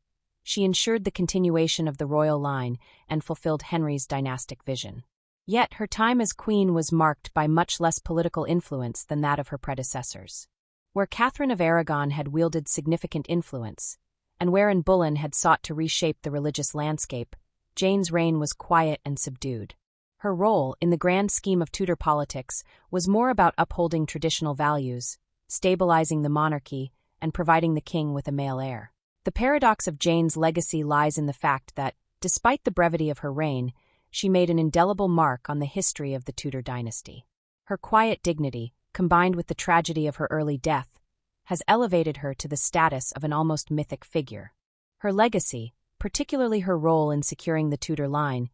She ensured the continuation of the royal line and fulfilled Henry's dynastic vision. Yet her time as queen was marked by much less political influence than that of her predecessors. Where Catherine of Aragon had wielded significant influence, and where Anne Boleyn had sought to reshape the religious landscape, Jane's reign was quiet and subdued. Her role, in the grand scheme of Tudor politics, was more about upholding traditional values, stabilizing the monarchy, and providing the king with a male heir. The paradox of Jane's legacy lies in the fact that, despite the brevity of her reign, she made an indelible mark on the history of the Tudor dynasty. Her quiet dignity, combined with the tragedy of her early death, has elevated her to the status of an almost mythic figure. Her legacy, particularly her role in securing the Tudor line,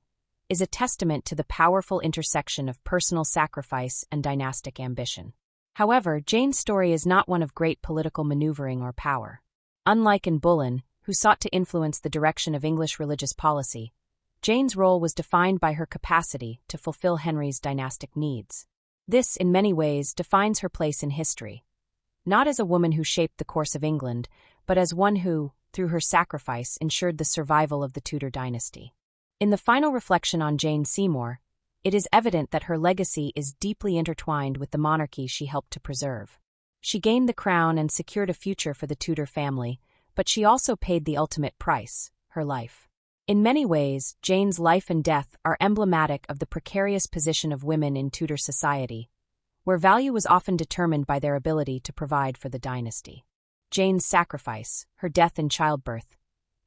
is a testament to the powerful intersection of personal sacrifice and dynastic ambition. However, Jane's story is not one of great political maneuvering or power. Unlike Anne Boleyn, who sought to influence the direction of English religious policy, Jane's role was defined by her capacity to fulfill Henry's dynastic needs. This, in many ways, defines her place in history, not as a woman who shaped the course of England, but as one who, through her sacrifice, ensured the survival of the Tudor dynasty. In the final reflection on Jane Seymour, it is evident that her legacy is deeply intertwined with the monarchy she helped to preserve. She gained the crown and secured a future for the Tudor family, but she also paid the ultimate price, her life. In many ways, Jane's life and death are emblematic of the precarious position of women in Tudor society, where value was often determined by their ability to provide for the dynasty. Jane's sacrifice, her death in childbirth,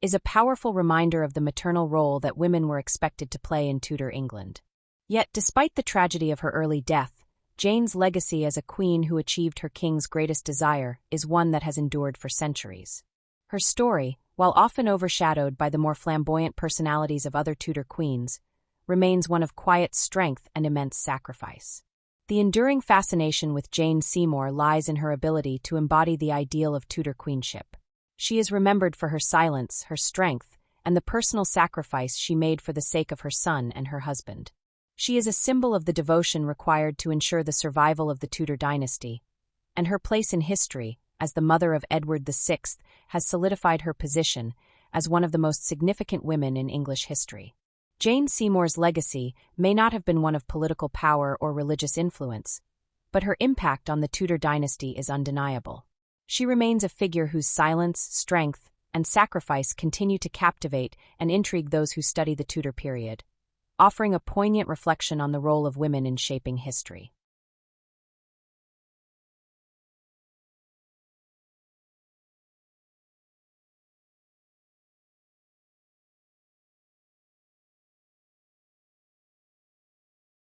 is a powerful reminder of the maternal role that women were expected to play in Tudor England. Yet, despite the tragedy of her early death, Jane's legacy as a queen who achieved her king's greatest desire is one that has endured for centuries. Her story, while often overshadowed by the more flamboyant personalities of other Tudor queens, remains one of quiet strength and immense sacrifice. The enduring fascination with Jane Seymour lies in her ability to embody the ideal of Tudor queenship. She is remembered for her silence, her strength, and the personal sacrifice she made for the sake of her son and her husband. She is a symbol of the devotion required to ensure the survival of the Tudor dynasty, and her place in history, as the mother of Edward VI, has solidified her position as one of the most significant women in English history. Jane Seymour's legacy may not have been one of political power or religious influence, but her impact on the Tudor dynasty is undeniable. She remains a figure whose silence, strength, and sacrifice continue to captivate and intrigue those who study the Tudor period, offering a poignant reflection on the role of women in shaping history.